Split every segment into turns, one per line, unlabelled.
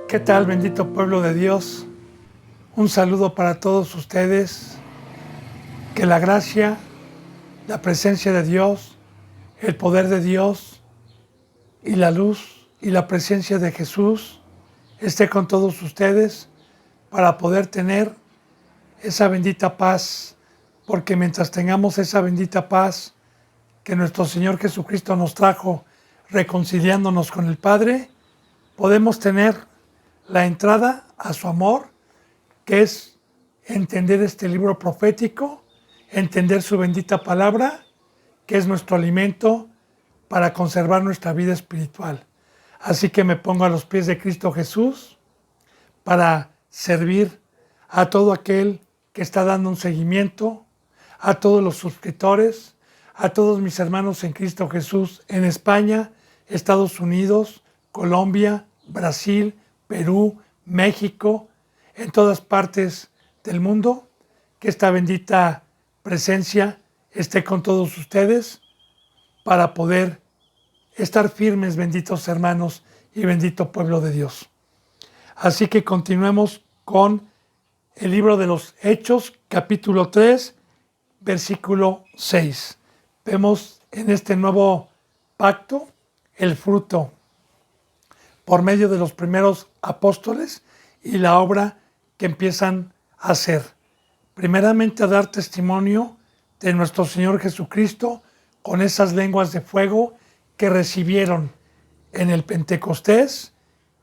¿Qué tal, bendito pueblo de Dios? Un saludo para todos ustedes. Que la gracia, la presencia de Dios, el poder de Dios y la luz y la presencia de Jesús esté con todos ustedes para poder tener esa bendita paz, porque mientras tengamos esa bendita paz que nuestro Señor Jesucristo nos trajo reconciliándonos con el Padre, podemos tener la entrada a su amor, que es entender este libro profético, entender su bendita palabra, que es nuestro alimento para conservar nuestra vida espiritual. Así que me pongo a los pies de Cristo Jesús para servir a todo aquel que está dando un seguimiento, a todos los suscriptores, a todos mis hermanos en Cristo Jesús en España, Estados Unidos, Colombia, Brasil, Perú, México, en todas partes del mundo, que esta bendita presencia esté con todos ustedes para poder estar firmes, benditos hermanos y bendito pueblo de Dios. Así que continuemos con el libro de los Hechos, capítulo 3, versículo 6. Vemos en este nuevo pacto el fruto por medio de los primeros apóstoles y la obra que empiezan a hacer. Primeramente a dar testimonio de nuestro Señor Jesucristo con esas lenguas de fuego que recibieron en el Pentecostés,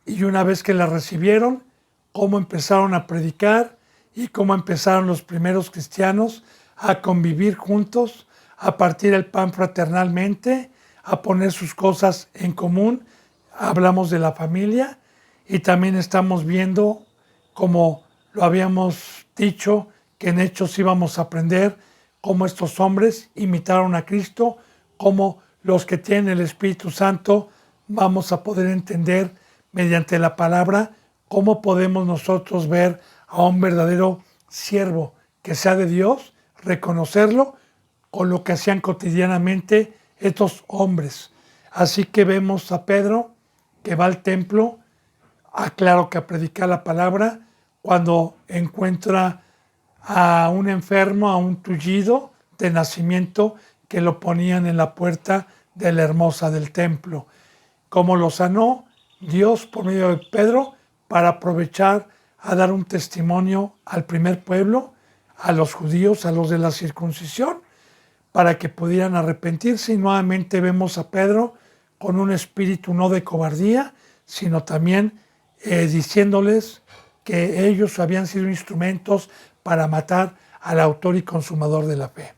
y una vez que las recibieron, cómo empezaron a predicar y cómo empezaron los primeros cristianos a convivir juntos, a partir el pan fraternalmente, a poner sus cosas en común. Hablamos de la familia y también estamos viendo, como lo habíamos dicho, que en Hechos íbamos a aprender cómo estos hombres imitaron a Cristo, cómo los que tienen el Espíritu Santo vamos a poder entender mediante la palabra cómo podemos nosotros ver a un verdadero siervo que sea de Dios, reconocerlo con lo que hacían cotidianamente estos hombres. Así que vemos a Pedro que va al templo, claro que a predicar la palabra, cuando encuentra a un enfermo, a un tullido de nacimiento que lo ponían en la puerta de la hermosa del templo. Cómo lo sanó Dios por medio de Pedro para aprovechar a dar un testimonio al primer pueblo, a los judíos, a los de la circuncisión, para que pudieran arrepentirse. Y nuevamente vemos a Pedro con un espíritu no de cobardía, sino también diciéndoles que ellos habían sido instrumentos para matar al autor y consumador de la fe.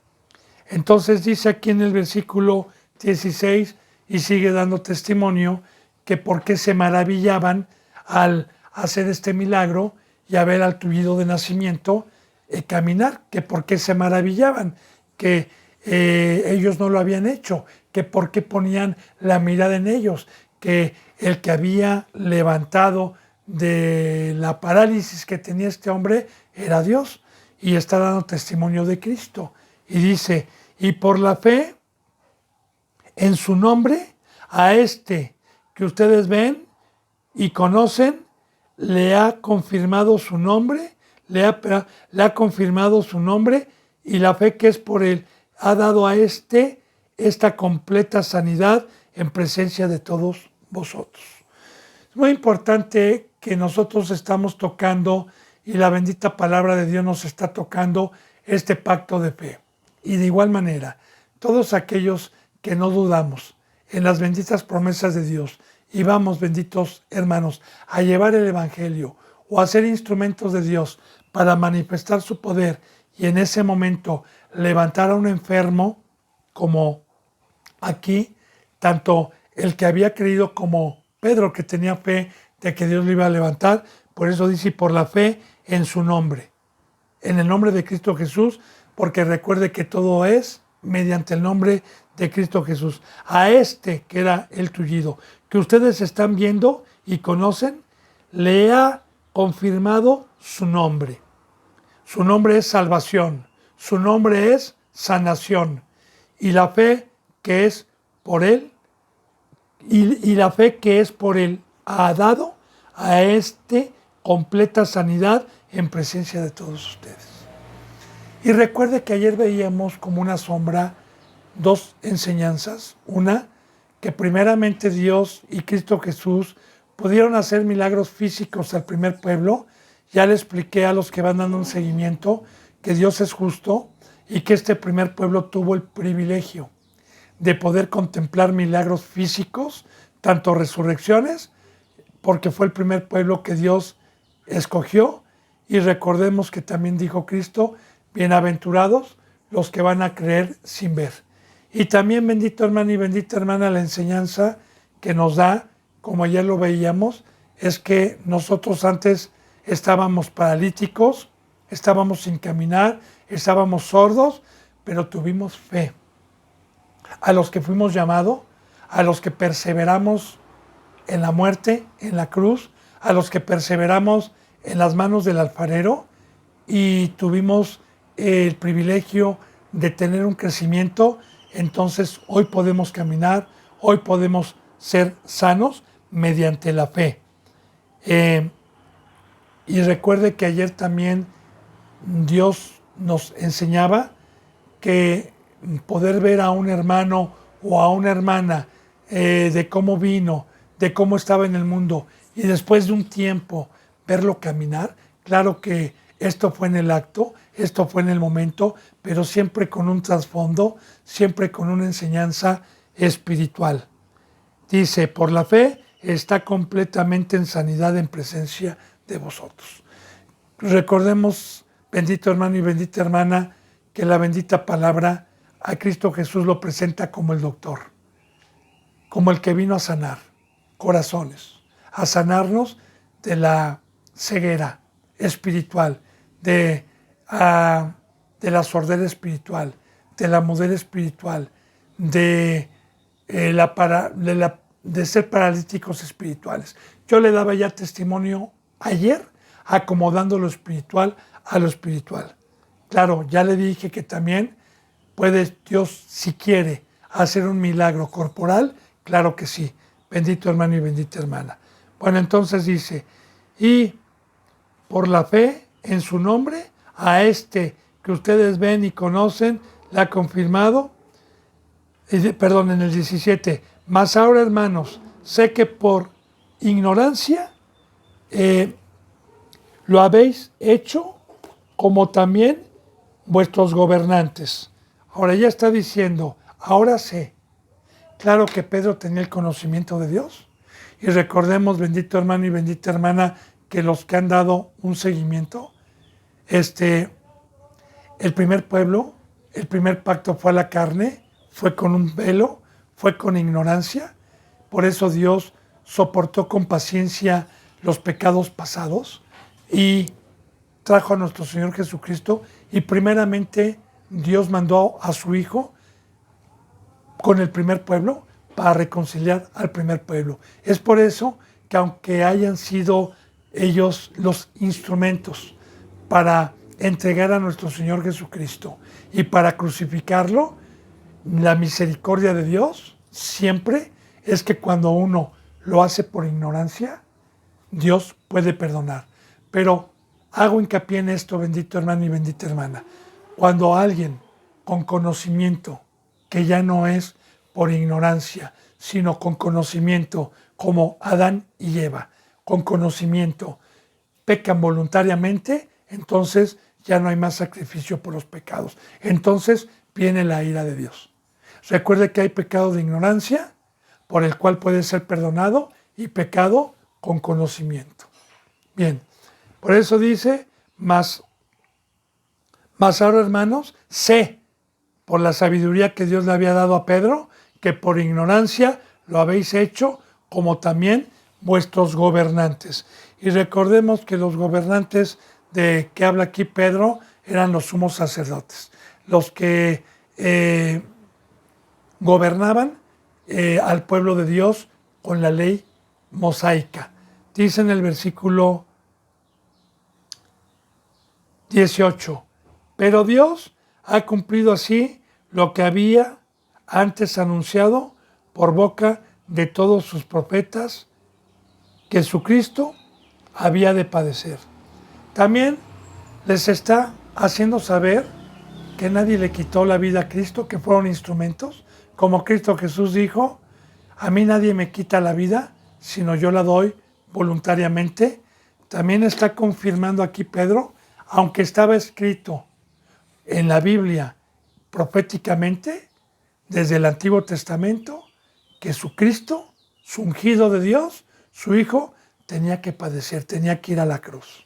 Entonces dice aquí en el versículo 16, y sigue dando testimonio, que por qué se maravillaban al hacer este milagro y a ver al tullido de nacimiento caminar, que por qué se maravillaban, que ellos no lo habían hecho, que por qué ponían la mirada en ellos, que el que había levantado de la parálisis que tenía este hombre era Dios, y está dando testimonio de Cristo. Y dice, y por la fe en su nombre, a este que ustedes ven y conocen, le ha confirmado su nombre, le ha confirmado su nombre, y la fe que es por él ha dado a esta completa sanidad en presencia de todos vosotros. Es muy importante que nosotros estamos tocando, y la bendita palabra de Dios nos está tocando, este pacto de fe. Y de igual manera, todos aquellos que no dudamos en las benditas promesas de Dios, y vamos, benditos hermanos, a llevar el Evangelio o a ser instrumentos de Dios para manifestar su poder, y en ese momento levantar a un enfermo, como aquí, tanto el que había creído como Pedro, que tenía fe de que Dios lo iba a levantar. Por eso dice, por la fe en su nombre, en el nombre de Cristo Jesús, porque recuerde que todo es mediante el nombre de Cristo Jesús. A este que era el tullido, que ustedes están viendo y conocen, le ha confirmado su nombre. Su nombre es salvación, su nombre es sanación, y la fe que es por él, y la fe que es por él ha dado a este completa sanidad en presencia de todos ustedes. Y recuerde que ayer veíamos como una sombra dos enseñanzas. Una, que primeramente Dios y Cristo Jesús pudieron hacer milagros físicos al primer pueblo. Ya le expliqué a los que van dando un seguimiento que Dios es justo y que este primer pueblo tuvo el privilegio de poder contemplar milagros físicos, tanto resurrecciones, porque fue el primer pueblo que Dios escogió. Y recordemos que también dijo Cristo, bienaventurados los que van a creer sin ver. Y también, bendito hermano y bendita hermana, la enseñanza que nos da, como ayer lo veíamos, es que nosotros antes estábamos paralíticos, estábamos sin caminar, estábamos sordos, pero tuvimos fe. A los que fuimos llamados, a los que perseveramos en la muerte, en la cruz, a los que perseveramos en las manos del alfarero y tuvimos el privilegio de tener un crecimiento, entonces hoy podemos caminar, hoy podemos ser sanos mediante la fe. Y recuerde que ayer también Dios nos enseñaba que poder ver a un hermano o a una hermana de cómo vino, de cómo estaba en el mundo y después de un tiempo verlo caminar, claro que esto fue en el acto, esto fue en el momento, pero siempre con un trasfondo, siempre con una enseñanza espiritual. Dice, por la fe está completamente en sanidad en presencia de vosotros. Recordemos, bendito hermano y bendita hermana, que la bendita palabra a Cristo Jesús lo presenta como el doctor, como el que vino a sanar corazones, a sanarnos de la ceguera espiritual, de la sordera espiritual, de la mudez espiritual, de ser paralíticos espirituales. Yo le daba ya testimonio ayer, acomodando lo espiritual a lo espiritual. Claro, ya le dije que también puede Dios, si quiere, hacer un milagro corporal, claro que sí. Bendito hermano y bendita hermana. Bueno, entonces dice, y por la fe en su nombre, a este que ustedes ven y conocen, le ha confirmado, perdón, en el 17, mas ahora hermanos, sé que por ignorancia lo habéis hecho como también vuestros gobernantes. Ahora ya está diciendo, ahora sé. Claro que Pedro tenía el conocimiento de Dios. Y recordemos, bendito hermano y bendita hermana, que los que han dado un seguimiento, el primer pueblo, el primer pacto fue a la carne, fue con un velo, fue con ignorancia. Por eso Dios soportó con paciencia los pecados pasados y trajo a nuestro Señor Jesucristo. Y primeramente Dios mandó a su Hijo con el primer pueblo para reconciliar al primer pueblo. Es por eso que aunque hayan sido ellos los instrumentos para entregar a nuestro Señor Jesucristo y para crucificarlo, la misericordia de Dios siempre es que cuando uno lo hace por ignorancia, Dios puede perdonar. Pero hago hincapié en esto, bendito hermano y bendita hermana. Cuando alguien con conocimiento, que ya no es por ignorancia, sino con conocimiento, como Adán y Eva, con conocimiento, pecan voluntariamente, entonces ya no hay más sacrificio por los pecados. Entonces viene la ira de Dios. Recuerde que hay pecado de ignorancia, por el cual puede ser perdonado, y pecado con conocimiento. Bien, por eso dice, mas ahora hermanos, sé, por la sabiduría que Dios le había dado a Pedro, que por ignorancia lo habéis hecho, como también vuestros gobernantes. Y recordemos que los gobernantes de que habla aquí Pedro eran los sumos sacerdotes, los que gobernaban al pueblo de Dios con la ley mosaica. Dice en el versículo 18, pero Dios ha cumplido así lo que había antes anunciado por boca de todos sus profetas, que Jesucristo había de padecer. También les está haciendo saber que nadie le quitó la vida a Cristo, que fueron instrumentos, como Cristo Jesús dijo, a mí nadie me quita la vida, sino yo la doy voluntariamente. También está confirmando aquí Pedro, aunque estaba escrito en la Biblia proféticamente, desde el Antiguo Testamento, que su Cristo, su ungido de Dios, su Hijo, tenía que padecer, tenía que ir a la cruz.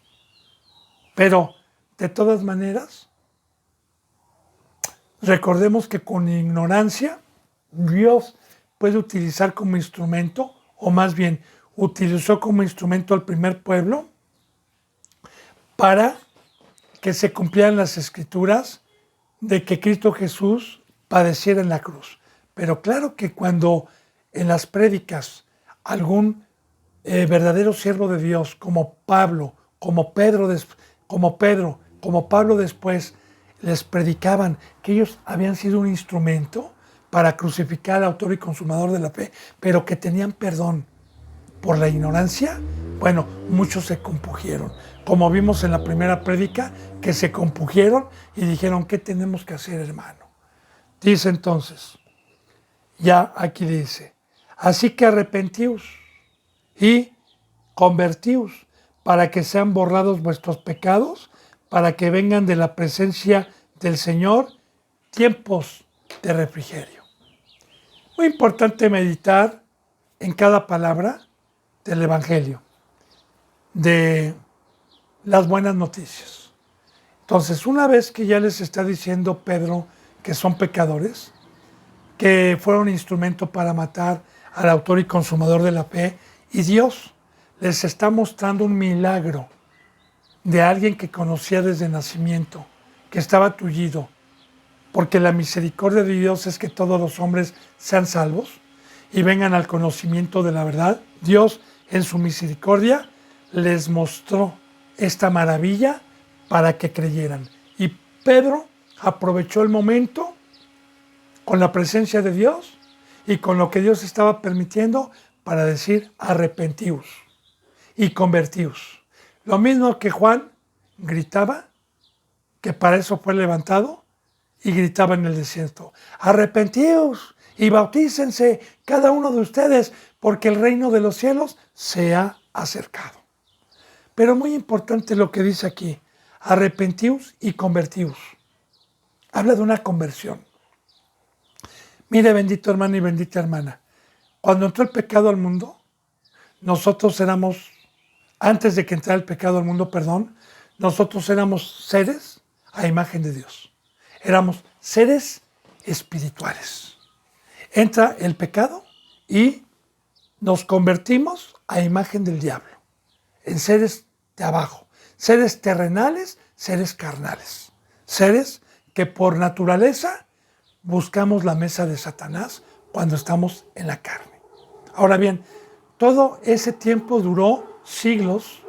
Pero, de todas maneras, recordemos que con ignorancia, Dios puede utilizar como instrumento, o más bien, utilizó como instrumento al primer pueblo para que se cumplieran las escrituras de que Cristo Jesús padeciera en la cruz. Pero claro que cuando en las prédicas algún verdadero siervo de Dios, como Pablo, como Pablo después, les predicaban que ellos habían sido un instrumento para crucificar al autor y consumador de la fe, pero que tenían perdón por la ignorancia, bueno, muchos se compugieron. Como vimos en la primera prédica, que se compugieron y dijeron, ¿qué tenemos que hacer, hermano? Dice entonces, ya aquí dice, así que arrepentíos y convertíos para que sean borrados vuestros pecados, para que vengan de la presencia del Señor tiempos de refrigerio. Muy importante meditar en cada palabra del Evangelio, de las buenas noticias. Entonces, una vez que ya les está diciendo Pedro que son pecadores, que fueron instrumento para matar al autor y consumador de la fe, y Dios les está mostrando un milagro de alguien que conocía desde nacimiento, que estaba tullido, porque la misericordia de Dios es que todos los hombres sean salvos y vengan al conocimiento de la verdad. Dios, en su misericordia, les mostró esta maravilla para que creyeran. Y Pedro aprovechó el momento con la presencia de Dios y con lo que Dios estaba permitiendo para decir arrepentíos y convertíos. Lo mismo que Juan gritaba, que para eso fue levantado, y gritaba en el desierto, arrepentíos y bautícense cada uno de ustedes, porque el reino de los cielos se ha acercado. Pero muy importante lo que dice aquí, arrepentíos y convertíos. Habla de una conversión. Mire, bendito hermano y bendita hermana, cuando entró el pecado al mundo, nosotros éramos, antes de que entrara el pecado al mundo, nosotros éramos seres a imagen de Dios. Éramos seres espirituales. Entra el pecado y nos convertimos a imagen del diablo, en seres de abajo, seres terrenales, seres carnales, seres que por naturaleza buscamos la mesa de Satanás cuando estamos en la carne. Ahora bien, todo ese tiempo duró siglos.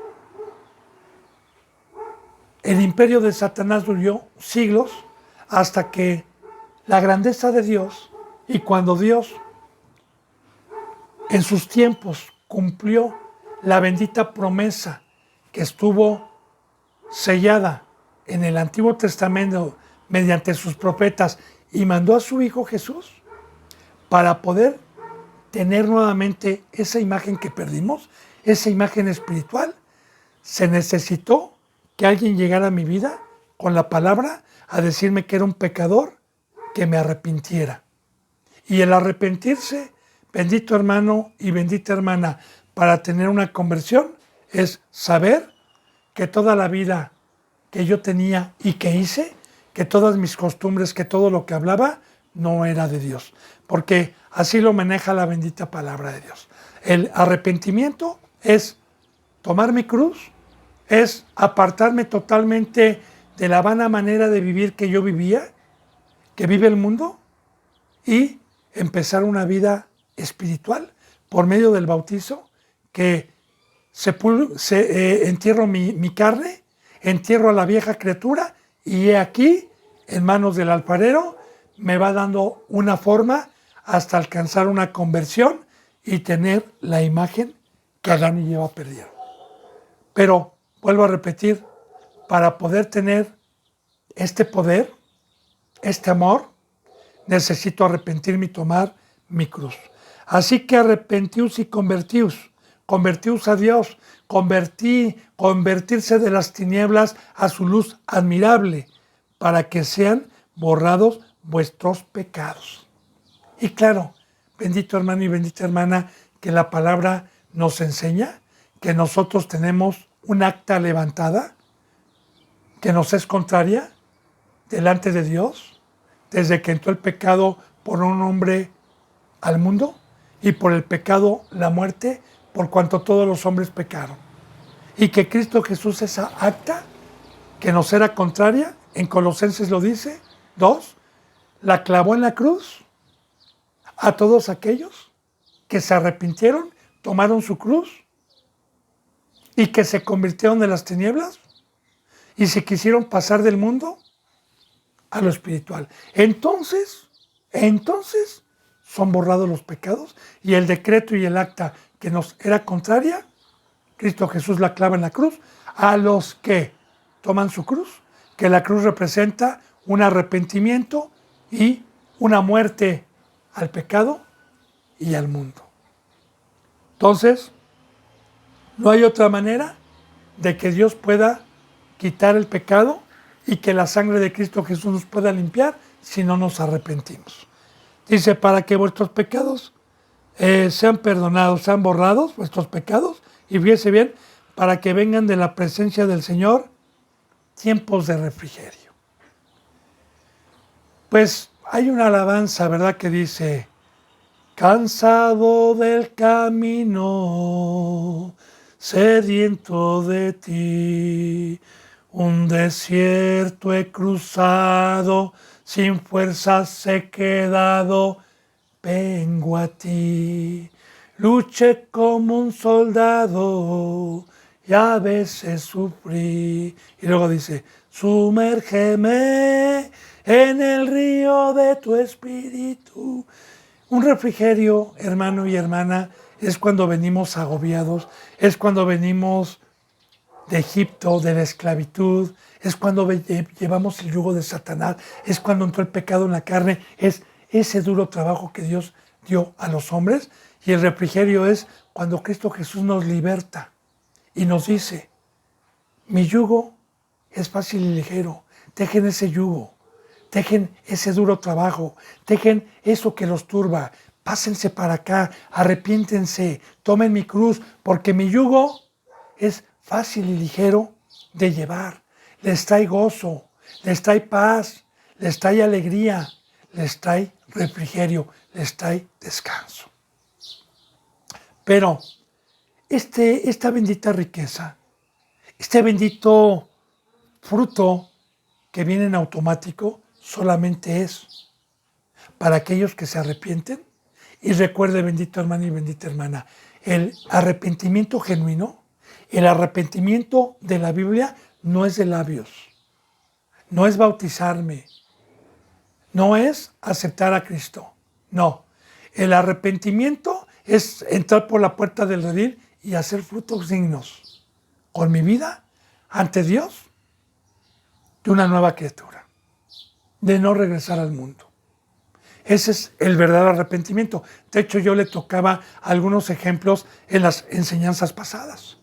El imperio de Satanás duró siglos hasta que la grandeza de Dios, y cuando Dios en sus tiempos cumplió la bendita promesa que estuvo sellada en el Antiguo Testamento mediante sus profetas y mandó a su Hijo Jesús para poder tener nuevamente esa imagen que perdimos, esa imagen espiritual, se necesitó que alguien llegara a mi vida con la palabra a decirme que era un pecador, que me arrepintiera. Y el arrepentirse, bendito hermano y bendita hermana, para tener una conversión, es saber que toda la vida que yo tenía y que hice, que todas mis costumbres, que todo lo que hablaba, no era de Dios. Porque así lo maneja la bendita palabra de Dios. El arrepentimiento es tomar mi cruz, es apartarme totalmente de la vana manera de vivir que yo vivía, que vive el mundo, y empezar una espiritual por medio del bautizo, que entierro mi carne, entierro a la vieja criatura, y he aquí, en manos del alfarero, me va dando una forma hasta alcanzar una conversión y tener la imagen que Adán y Eva perdieron. Pero, vuelvo a repetir, para poder tener este poder, este amor, necesito arrepentirme y tomar mi cruz. Así que arrepentíos y convertíos. Convertíos a Dios. Convertirse de las tinieblas a su luz admirable, para que sean borrados vuestros pecados. Y claro, bendito hermano y bendita hermana, que la palabra nos enseña que nosotros tenemos un acta levantada que nos es contraria delante de Dios, desde que entró el pecado por un hombre al mundo, y por el pecado la muerte, por cuanto todos los hombres pecaron. Y que Cristo Jesús, esa acta que nos era contraria, en Colosenses lo dice, 2, la clavó en la cruz a todos aquellos que se arrepintieron, tomaron su cruz y que se convirtieron de las tinieblas y se quisieron pasar del mundo a lo espiritual. Entonces son borrados los pecados, y el decreto y el acta que nos era contraria, Cristo Jesús la clava en la cruz a los que toman su cruz, que la cruz representa un arrepentimiento y una muerte al pecado y al mundo. Entonces, no hay otra manera de que Dios pueda quitar el pecado y que la sangre de Cristo Jesús nos pueda limpiar si no nos arrepentimos. Dice, para que vuestros pecados sean perdonados, sean borrados vuestros pecados, y fíjese bien, para que vengan de la presencia del Señor tiempos de refrigerio. Pues hay una alabanza, ¿verdad?, que dice, cansado del camino, sediento de ti, un desierto he cruzado, sin fuerzas he quedado, vengo a ti. Luché como un soldado y a veces sufrí. Y luego dice, sumérgeme en el río de tu espíritu. Un refrigerio, hermano y hermana, es cuando venimos agobiados, es cuando venimos de Egipto, de la esclavitud, es cuando llevamos el yugo de Satanás, es cuando entró el pecado en la carne, es ese duro trabajo que Dios dio a los hombres. Y el refrigerio es cuando Cristo Jesús nos liberta y nos dice, mi yugo es fácil y ligero, dejen ese yugo, dejen ese duro trabajo, dejen eso que los turba, pásense para acá, arrepiéntense, tomen mi cruz, porque mi yugo es fácil y ligero de llevar, les trae gozo, les trae paz, les trae alegría, les trae refrigerio, les trae descanso. Pero esta bendita riqueza, este bendito fruto que viene en automático, solamente es para aquellos que se arrepienten. Y recuerde, bendito hermano y bendita hermana, el arrepentimiento genuino, el arrepentimiento de la Biblia no es de labios, no es bautizarme, no es aceptar a Cristo, no. El arrepentimiento es entrar por la puerta del redil y hacer frutos dignos con mi vida ante Dios de una nueva criatura, de no regresar al mundo. Ese es el verdadero arrepentimiento. De hecho, yo le tocaba algunos ejemplos en las enseñanzas pasadas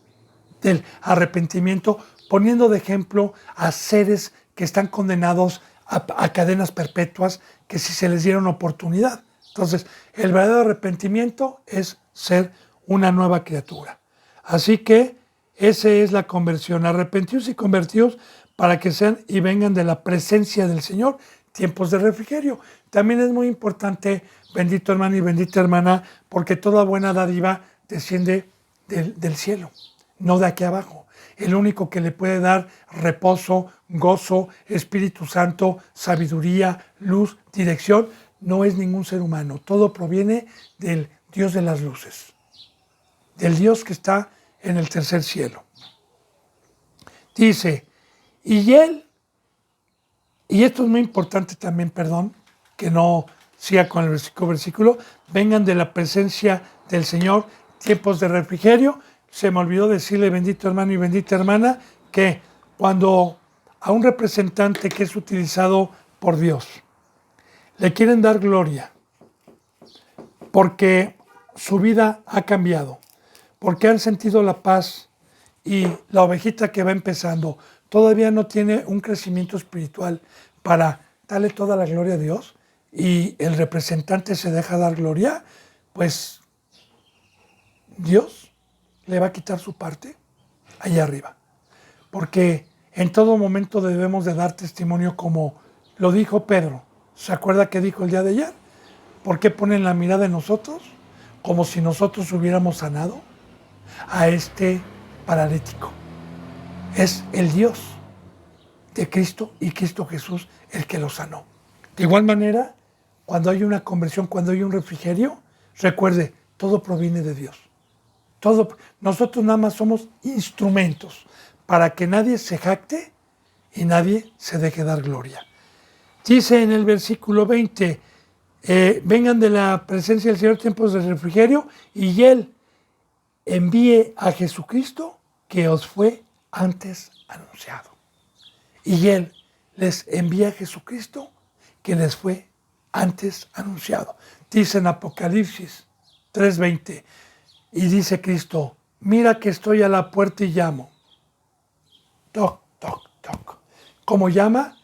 del arrepentimiento, poniendo de ejemplo a seres que están condenados a cadenas perpetuas, que si se les diera una oportunidad. Entonces, el verdadero arrepentimiento es ser una nueva criatura. Así que esa es la conversión. Arrepentíos y convertíos para que sean y vengan de la presencia del Señor tiempos de refrigerio. También es muy importante, bendito hermano y bendita hermana, porque toda buena dádiva desciende del cielo, no de aquí abajo. El único que le puede dar reposo, gozo, Espíritu Santo, sabiduría, luz, dirección, no es ningún ser humano. Todo proviene del Dios de las luces, del Dios que está en el tercer cielo. Dice, y esto es muy importante también, perdón, que no siga con el versículo, vengan de la presencia del Señor tiempos de refrigerio, se me olvidó decirle, bendito hermano y bendita hermana, que cuando a un representante que es utilizado por Dios le quieren dar gloria porque su vida ha cambiado, porque han sentido la paz y la ovejita que va empezando todavía no tiene un crecimiento espiritual para darle toda la gloria a Dios y el representante se deja dar gloria, pues Dios le va a quitar su parte allá arriba. Porque en todo momento debemos de dar testimonio como lo dijo Pedro. ¿Se acuerda que dijo el día de ayer? ¿Por qué ponen la mirada en nosotros? Como si nosotros hubiéramos sanado a este paralítico. Es el Dios de Cristo y Cristo Jesús el que lo sanó. De igual manera, cuando hay una conversión, cuando hay un refrigerio, recuerde, todo proviene de Dios. Nosotros nada más somos instrumentos para que nadie se jacte y nadie se deje dar gloria. Dice en el versículo 20, vengan de la presencia del Señor tiempos de refrigerio y Él envíe a Jesucristo que os fue antes anunciado. Y Él les envía a Jesucristo que les fue antes anunciado. Dice en Apocalipsis 3:20, y dice Cristo, mira que estoy a la puerta y llamo. Toc, toc, toc. ¿Cómo llama?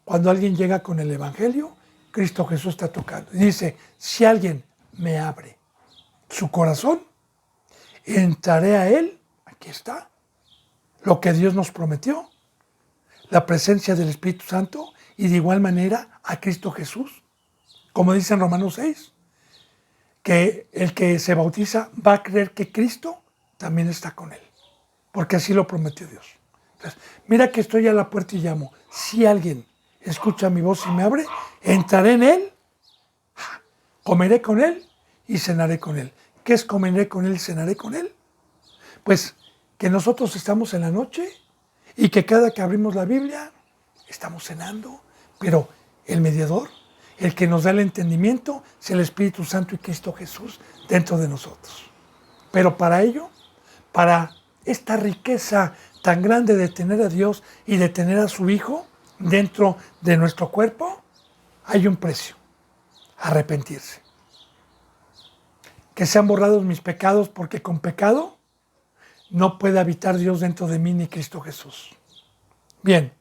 Cuando alguien llega con el Evangelio, Cristo Jesús está tocando. Y dice, si alguien me abre su corazón, entraré a Él, aquí está, lo que Dios nos prometió, la presencia del Espíritu Santo y de igual manera a Cristo Jesús. Como dice en Romanos 6, que el que se bautiza va a creer que Cristo también está con él, porque así lo prometió Dios. Entonces, mira que estoy a la puerta y llamo. Si alguien escucha mi voz y me abre, entraré en él, comeré con él y cenaré con él. ¿Qué es comeré con él y cenaré con él? Pues que nosotros estamos en la noche y que cada que abrimos la Biblia estamos cenando, pero el mediador, el que nos da el entendimiento, es el Espíritu Santo y Cristo Jesús dentro de nosotros. Pero para ello, para esta riqueza tan grande de tener a Dios y de tener a su Hijo dentro de nuestro cuerpo, hay un precio: arrepentirse. Que sean borrados mis pecados, porque con pecado no puede habitar Dios dentro de mí ni Cristo Jesús. Bien.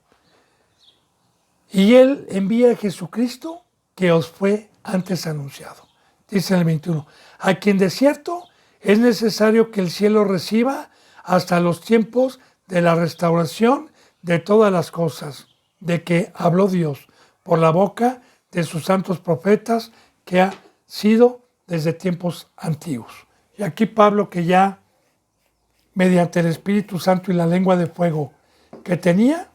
Y Él envía a Jesucristo que os fue antes anunciado. Dice en el 21, a quien de cierto es necesario que el cielo reciba hasta los tiempos de la restauración de todas las cosas, de que habló Dios por la boca de sus santos profetas, que ha sido desde tiempos antiguos. Y aquí Pablo, que ya mediante el Espíritu Santo y la lengua de fuego que tenía,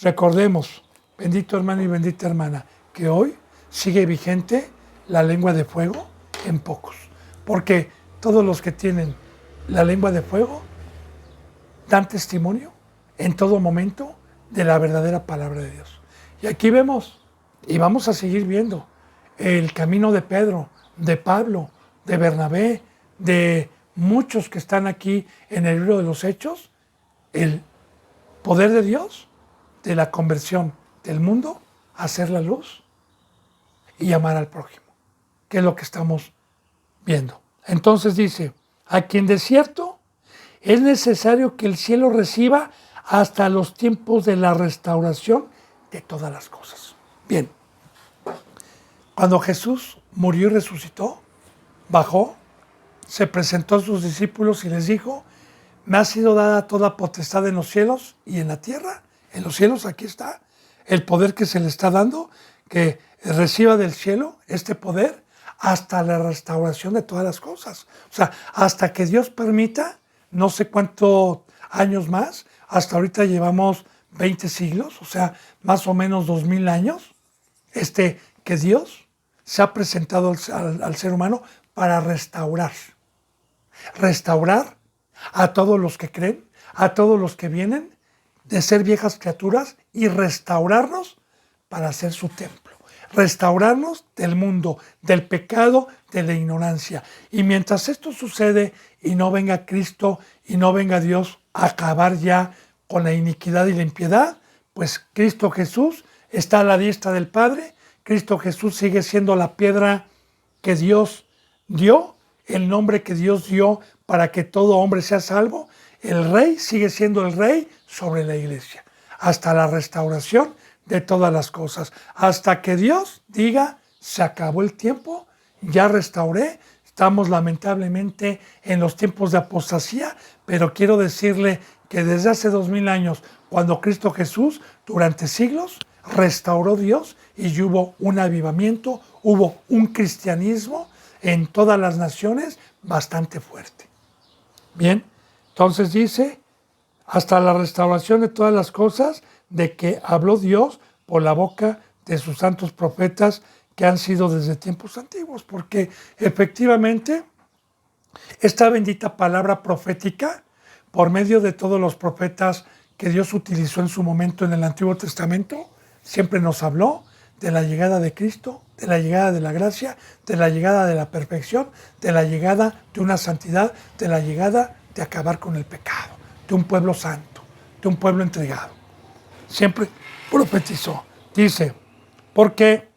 recordemos, bendito hermano y bendita hermana, que hoy sigue vigente la lengua de fuego en pocos. Porque todos los que tienen la lengua de fuego dan testimonio en todo momento de la verdadera palabra de Dios. Y aquí vemos, y vamos a seguir viendo, el camino de Pedro, de Pablo, de Bernabé, de muchos que están aquí en el libro de los Hechos, el poder de Dios, de la conversión del mundo, hacer la luz y amar al prójimo, que es lo que estamos viendo. Entonces dice, a quien de cierto es necesario que el cielo reciba hasta los tiempos de la restauración de todas las cosas. Bien, cuando Jesús murió y resucitó, bajó, se presentó a sus discípulos y les dijo, me ha sido dada toda potestad en los cielos y en la tierra. En los cielos, aquí está el poder que se le está dando, que reciba del cielo este poder hasta la restauración de todas las cosas. O sea, hasta que Dios permita, no sé cuántos años más, hasta ahorita llevamos 20 siglos, o sea, más o menos 2000 años, que Dios se ha presentado al ser humano para restaurar a todos los que creen, a todos los que vienen de ser viejas criaturas y restaurarnos para hacer su templo. restaurarnos del mundo, del pecado, de la ignorancia. Y mientras esto sucede y no venga Cristo y no venga Dios a acabar ya con la iniquidad y la impiedad, pues Cristo Jesús está a la diestra del Padre. Cristo Jesús sigue siendo la piedra que Dios dio, el nombre que Dios dio para que todo hombre sea salvo. El Rey sigue siendo el Rey sobre la iglesia, hasta la restauración de todas las cosas, hasta que Dios diga, se acabó el tiempo, ya restauré. Estamos lamentablemente en los tiempos de apostasía, pero quiero decirle que desde hace 2000 años, cuando Cristo Jesús, durante siglos, restauró Dios y hubo un avivamiento, hubo un cristianismo en todas las naciones bastante fuerte. Bien, entonces dice, hasta la restauración de todas las cosas, de que habló Dios por la boca de sus santos profetas que han sido desde tiempos antiguos, porque efectivamente esta bendita palabra profética, por medio de todos los profetas que Dios utilizó en su momento en el Antiguo Testamento, siempre nos habló de la llegada de Cristo, de la llegada de la gracia, de la llegada de la perfección, de la llegada de una santidad, de la llegada de acabar con el pecado, de un pueblo santo, de un pueblo entregado. Siempre profetizó. Dice, porque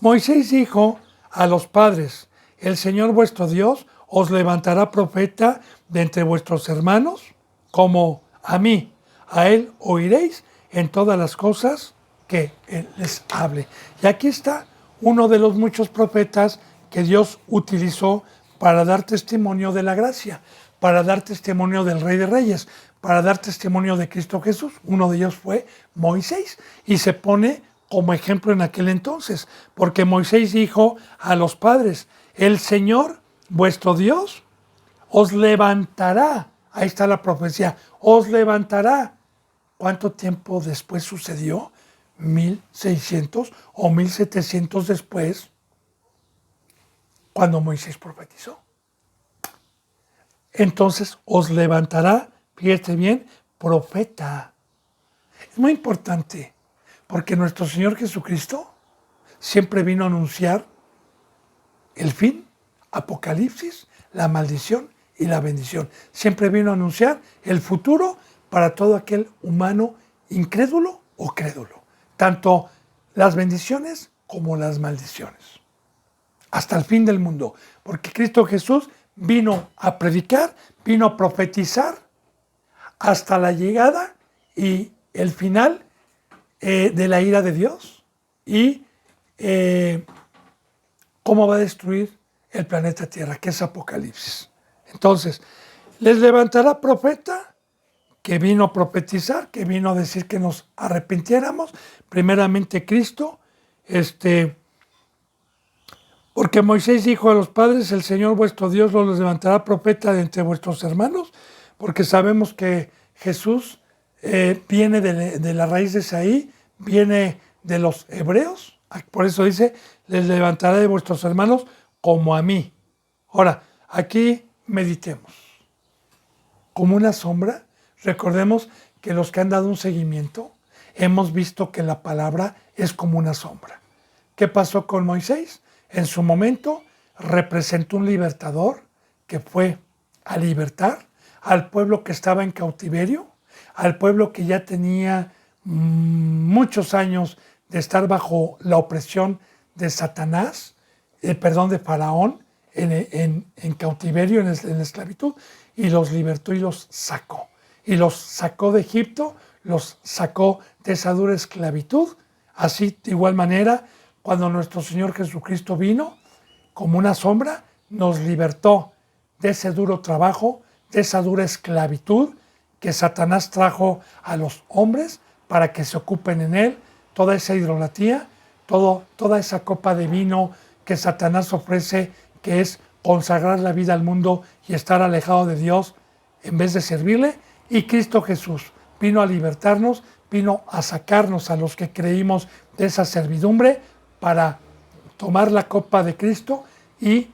Moisés dijo a los padres, el Señor vuestro Dios os levantará profeta de entre vuestros hermanos, como a mí. A él oiréis en todas las cosas que él les hable. Y aquí está uno de los muchos profetas que Dios utilizó para dar testimonio de la gracia, para dar testimonio del Rey de Reyes, para dar testimonio de Cristo Jesús. Uno de ellos fue Moisés y se pone como ejemplo en aquel entonces, porque Moisés dijo a los padres, el Señor, vuestro Dios, os levantará. Ahí está la profecía, os levantará. ¿Cuánto tiempo después sucedió? 1600 o 1700 después, cuando Moisés profetizó. Entonces os levantará, fíjate bien, profeta. Es muy importante, porque nuestro Señor Jesucristo siempre vino a anunciar el fin, Apocalipsis, la maldición y la bendición. Siempre vino a anunciar el futuro para todo aquel humano incrédulo o crédulo. Tanto las bendiciones como las maldiciones. Hasta el fin del mundo. Porque Cristo Jesús vino a predicar, vino a profetizar hasta la llegada y el final de la ira de Dios y cómo va a destruir el planeta Tierra, que es Apocalipsis. Entonces, les levantará profeta que vino a profetizar, que vino a decir que nos arrepintiéramos, primeramente Cristo, porque Moisés dijo a los padres, el Señor vuestro Dios los levantará profeta de entre vuestros hermanos, porque sabemos que Jesús viene de la raíz de Isaí, viene de los hebreos, por eso dice, les levantará de vuestros hermanos como a mí. Ahora, aquí meditemos. Como una sombra, recordemos que los que han dado un seguimiento, hemos visto que la palabra es como una sombra. ¿Qué pasó con Moisés? En su momento representó un libertador que fue a libertar al pueblo que estaba en cautiverio, al pueblo que ya tenía muchos años de estar bajo la opresión de Satanás, de Faraón, en cautiverio, en la esclavitud, y los libertó y los sacó. Y los sacó de Egipto, los sacó de esa dura esclavitud. Así, de igual manera, cuando nuestro Señor Jesucristo vino, como una sombra, nos libertó de ese duro trabajo, de esa dura esclavitud que Satanás trajo a los hombres para que se ocupen en él, toda esa idolatría, toda esa copa de vino que Satanás ofrece, que es consagrar la vida al mundo y estar alejado de Dios en vez de servirle. Y Cristo Jesús vino a libertarnos, vino a sacarnos a los que creímos de esa servidumbre para tomar la copa de Cristo y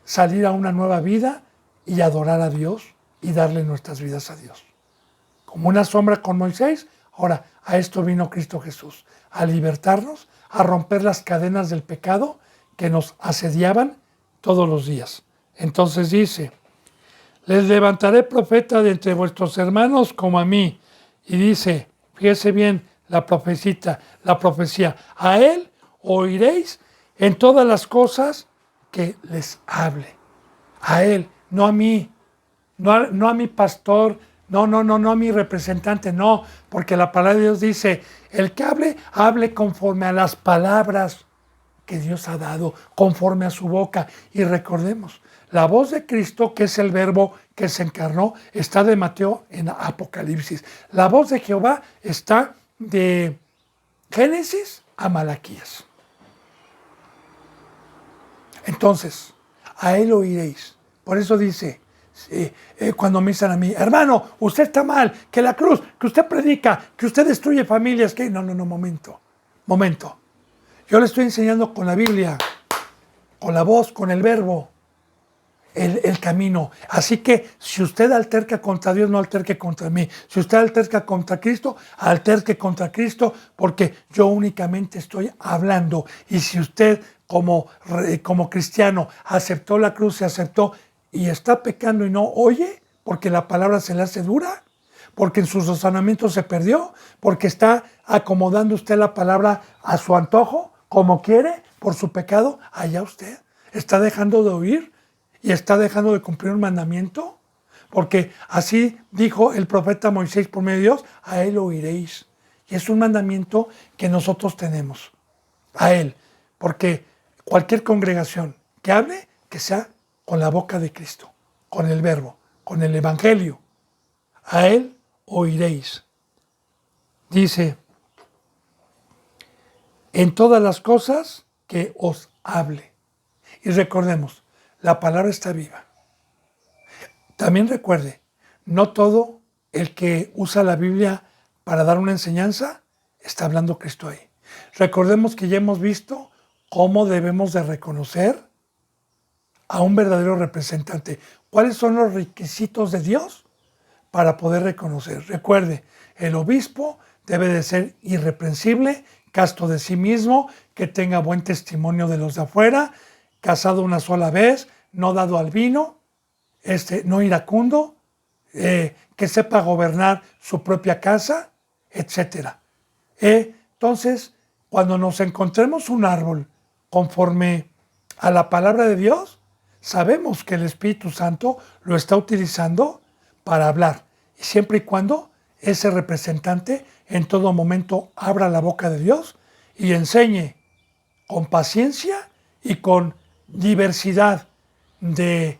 salir a una nueva vida y adorar a Dios y darle nuestras vidas a Dios. Como una sombra con Moisés, ahora a esto vino Cristo Jesús, a libertarnos, a romper las cadenas del pecado que nos asediaban todos los días. Entonces dice, les levantaré profeta de entre vuestros hermanos como a mí. Y dice, fíjese bien la profecía, a él oiréis en todas las cosas que les hable. A él, no a mí, no a mi pastor, no a mi representante, no, porque la palabra de Dios dice, el que hable conforme a las palabras que Dios ha dado, conforme a su boca. Y recordemos, la voz de Cristo, que es el verbo que se encarnó, está de Mateo en Apocalipsis. La voz de Jehová está de Génesis a Malaquías. Entonces, a él oiréis. Por eso dice, cuando me dicen a mí, hermano, usted está mal, que la cruz, que usted predica, que usted destruye familias, que no, momento. Yo le estoy enseñando con la Biblia, con la voz, con el verbo, el camino. Así que si usted alterca contra Dios, no alterque contra mí. Si usted alterca contra Cristo, alterque contra Cristo, porque yo únicamente estoy hablando. Y si usted como cristiano aceptó la cruz, se aceptó y está pecando y no oye, porque la palabra se le hace dura, porque en sus razonamientos se perdió, porque está acomodando usted la palabra a su antojo, como quiere, por su pecado, allá usted está dejando de oír y está dejando de cumplir un mandamiento, porque así dijo el profeta Moisés por medio de Dios, a él oiréis. Y es un mandamiento que nosotros tenemos, a él, porque cualquier congregación que hable, que sea con la boca de Cristo, con el verbo, con el evangelio, a él oiréis. Dice, en todas las cosas que os hable. Y recordemos, la palabra está viva. También recuerde, no todo el que usa la Biblia para dar una enseñanza está hablando Cristo ahí. Recordemos que ya hemos visto cómo debemos de reconocer a un verdadero representante. ¿Cuáles son los requisitos de Dios para poder reconocer? Recuerde, el obispo debe de ser irreprensible, casto de sí mismo, que tenga buen testimonio de los de afuera, casado una sola vez, no dado al vino, no iracundo, que sepa gobernar su propia casa, etc. Entonces, cuando nos encontremos un árbol conforme a la palabra de Dios, sabemos que el Espíritu Santo lo está utilizando para hablar. Y siempre y cuando ese representante en todo momento abra la boca de Dios y enseñe con paciencia y con diversidad de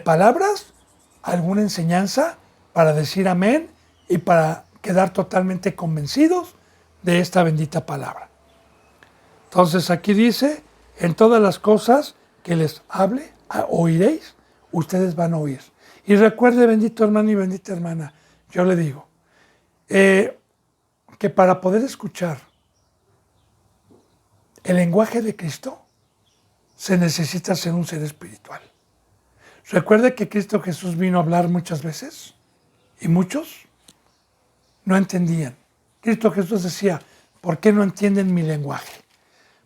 palabras alguna enseñanza para decir amén y para quedar totalmente convencidos de esta bendita palabra. Entonces aquí dice, en todas las cosas que les hable, oiréis, ustedes van a oír. Y recuerde, bendito hermano y bendita hermana, yo le digo, que para poder escuchar el lenguaje de Cristo, se necesita ser un ser espiritual. Recuerde que Cristo Jesús vino a hablar muchas veces y muchos no entendían. Cristo Jesús decía, ¿por qué no entienden mi lenguaje?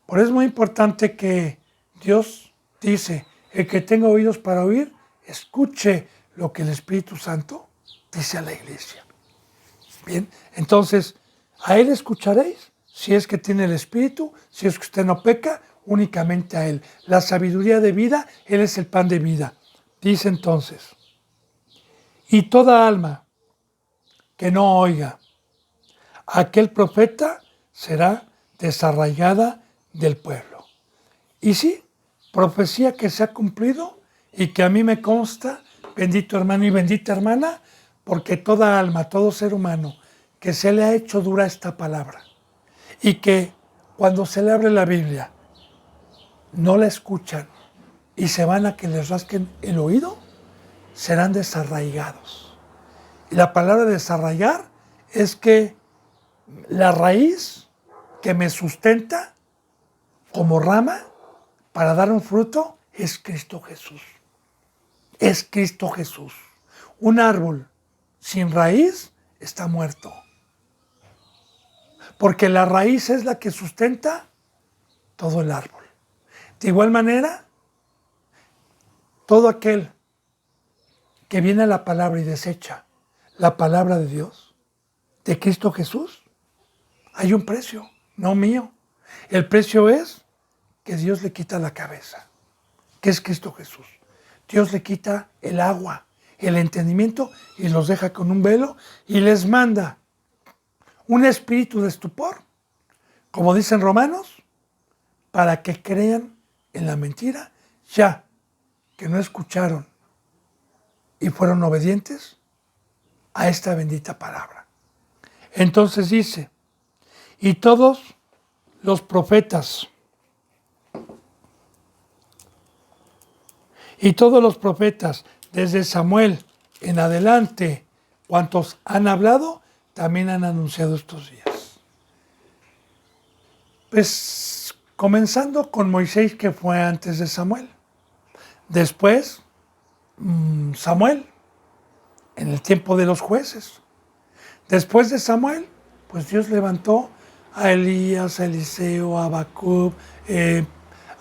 Por eso es muy importante que Dios dice, el que tenga oídos para oír, escuche lo que el Espíritu Santo dice a la iglesia. Bien, entonces, a Él escucharéis, si es que tiene el Espíritu, si es que usted no peca, únicamente a Él. La sabiduría de vida, Él es el pan de vida. Dice entonces, y toda alma que no oiga a aquel profeta será desarraigada del pueblo. Y sí, profecía que se ha cumplido y que a mí me consta, bendito hermano y bendita hermana, porque toda alma, todo ser humano que se le ha hecho dura esta palabra y que cuando se le abre la Biblia no la escuchan y se van a que les rasquen el oído, serán desarraigados. Y la palabra desarraigar es que la raíz que me sustenta como rama para dar un fruto es Cristo Jesús. Es Cristo Jesús. Un árbol sin raíz está muerto. Porque la raíz es la que sustenta todo el árbol. De igual manera, todo aquel que viene a la palabra y desecha la palabra de Dios, de Cristo Jesús, hay un precio, no mío. El precio es que Dios le quita la cabeza, que es Cristo Jesús. Dios le quita el agua, el entendimiento y los deja con un velo y les manda un espíritu de estupor, como dicen Romanos, para que crean en la mentira, ya que no escucharon y fueron obedientes a esta bendita palabra. Entonces dice, y todos los profetas, desde Samuel en adelante, cuantos han hablado, también han anunciado estos días. Pues comenzando con Moisés, que fue antes de Samuel. Después, Samuel, en el tiempo de los jueces. Después de Samuel, pues Dios levantó a Elías, a Eliseo, a Habacuc,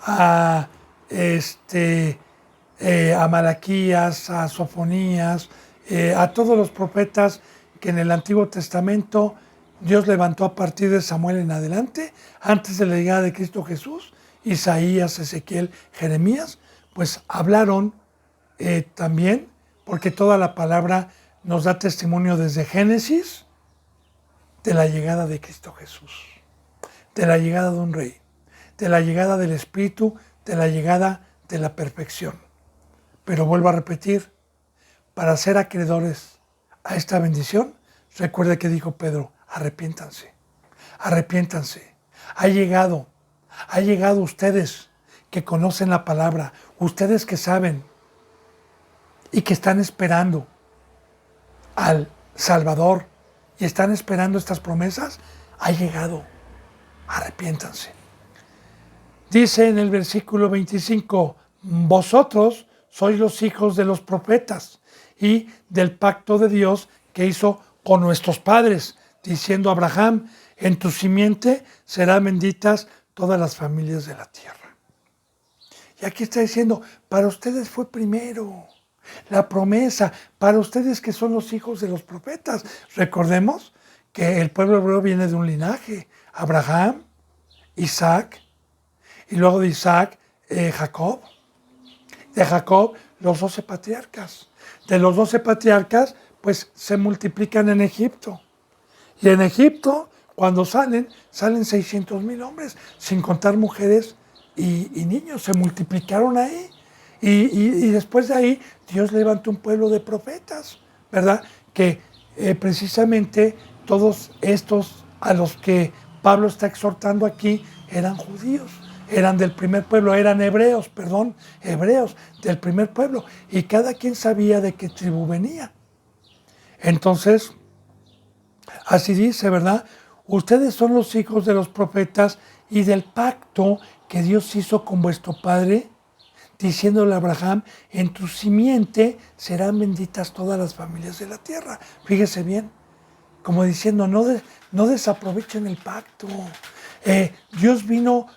a Malaquías, a Sofonías, a todos los profetas que en el Antiguo Testamento Dios levantó a partir de Samuel en adelante, antes de la llegada de Cristo Jesús. Isaías, Ezequiel, Jeremías, pues hablaron también, porque toda la palabra nos da testimonio desde Génesis de la llegada de Cristo Jesús, de la llegada de un rey, de la llegada del Espíritu, de la llegada de la perfección. Pero vuelvo a repetir, para ser acreedores a esta bendición, recuerde que dijo Pedro, arrepiéntanse, arrepiéntanse. Ha llegado ustedes que conocen la palabra, ustedes que saben y que están esperando al Salvador y están esperando estas promesas, ha llegado, arrepiéntanse. Dice en el versículo 25, vosotros sois los hijos de los profetas y del pacto de Dios que hizo con nuestros padres, diciendo a Abraham, en tu simiente serán benditas todas las familias de la tierra. Y aquí está diciendo, para ustedes fue primero la promesa, para ustedes que son los hijos de los profetas. Recordemos que el pueblo hebreo viene de un linaje, Abraham, Isaac, y luego de Isaac, Jacob. De Jacob, los 12 patriarcas. De los 12 patriarcas, pues se multiplican en Egipto. Y en Egipto, cuando salen 600,000 hombres, sin contar mujeres y niños, se multiplicaron ahí. Y después de ahí, Dios levantó un pueblo de profetas, ¿verdad? Que precisamente todos estos a los que Pablo está exhortando aquí eran judíos, eran del primer pueblo, eran hebreos del primer pueblo. Y cada quien sabía de qué tribu venía. Entonces, así dice, ¿verdad? Ustedes son los hijos de los profetas y del pacto que Dios hizo con vuestro padre, diciéndole a Abraham, en tu simiente serán benditas todas las familias de la tierra. Fíjese bien, como diciendo, no desaprovechen el pacto. Dios vino,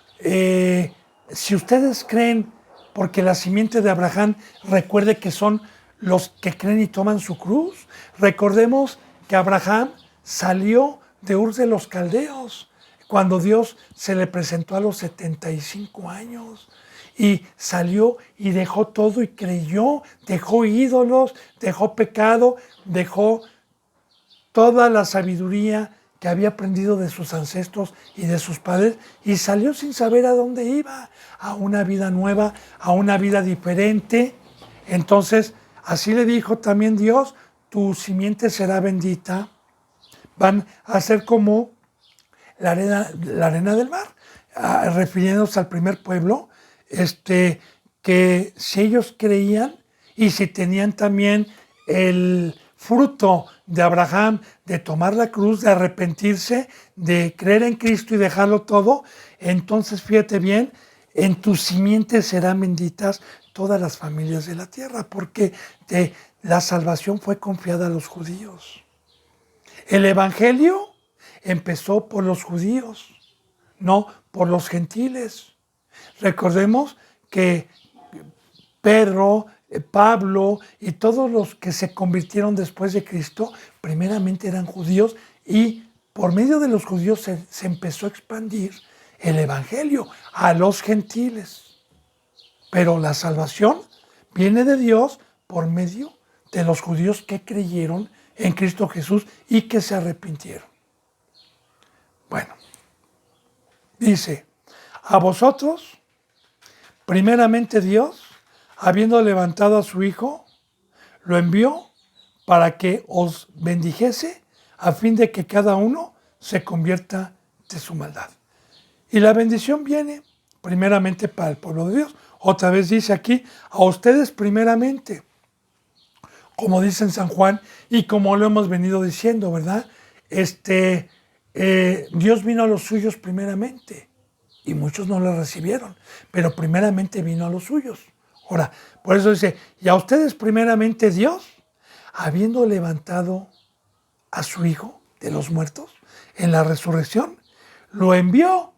si ustedes creen, porque la simiente de Abraham, recuerde que son los que creen y toman su cruz. Recordemos que Abraham salió de Ur de los Caldeos, cuando Dios se le presentó a los 75 años. Y salió y dejó todo y creyó, dejó ídolos, dejó pecado, dejó toda la sabiduría que había aprendido de sus ancestros y de sus padres y salió sin saber a dónde iba, a una vida nueva, a una vida diferente. Entonces, así le dijo también Dios, tu simiente será bendita, van a ser como la arena del mar, refiriéndose al primer pueblo, que si ellos creían y si tenían también el fruto de Abraham, de tomar la cruz, de arrepentirse, de creer en Cristo y dejarlo todo, entonces fíjate bien, en tu simiente serán benditas todas las familias de la tierra, porque la salvación fue confiada a los judíos. El evangelio empezó por los judíos, no por los gentiles. Recordemos que Pedro, Pablo y todos los que se convirtieron después de Cristo, primeramente eran judíos y por medio de los judíos se empezó a expandir el evangelio a los gentiles. Pero la salvación viene de Dios por medio de los judíos que creyeron en Cristo Jesús y que se arrepintieron. Bueno, dice, a vosotros, primeramente Dios, habiendo levantado a su Hijo, lo envió para que os bendijese a fin de que cada uno se convierta de su maldad. Y la bendición viene primeramente para el pueblo de Dios. Otra vez dice aquí, a ustedes primeramente, como dice en San Juan y como lo hemos venido diciendo, ¿verdad? Dios vino a los suyos primeramente y muchos no lo recibieron, pero primeramente vino a los suyos. Ahora, por eso dice, y a ustedes primeramente Dios, habiendo levantado a su Hijo de los muertos en la resurrección, lo envió,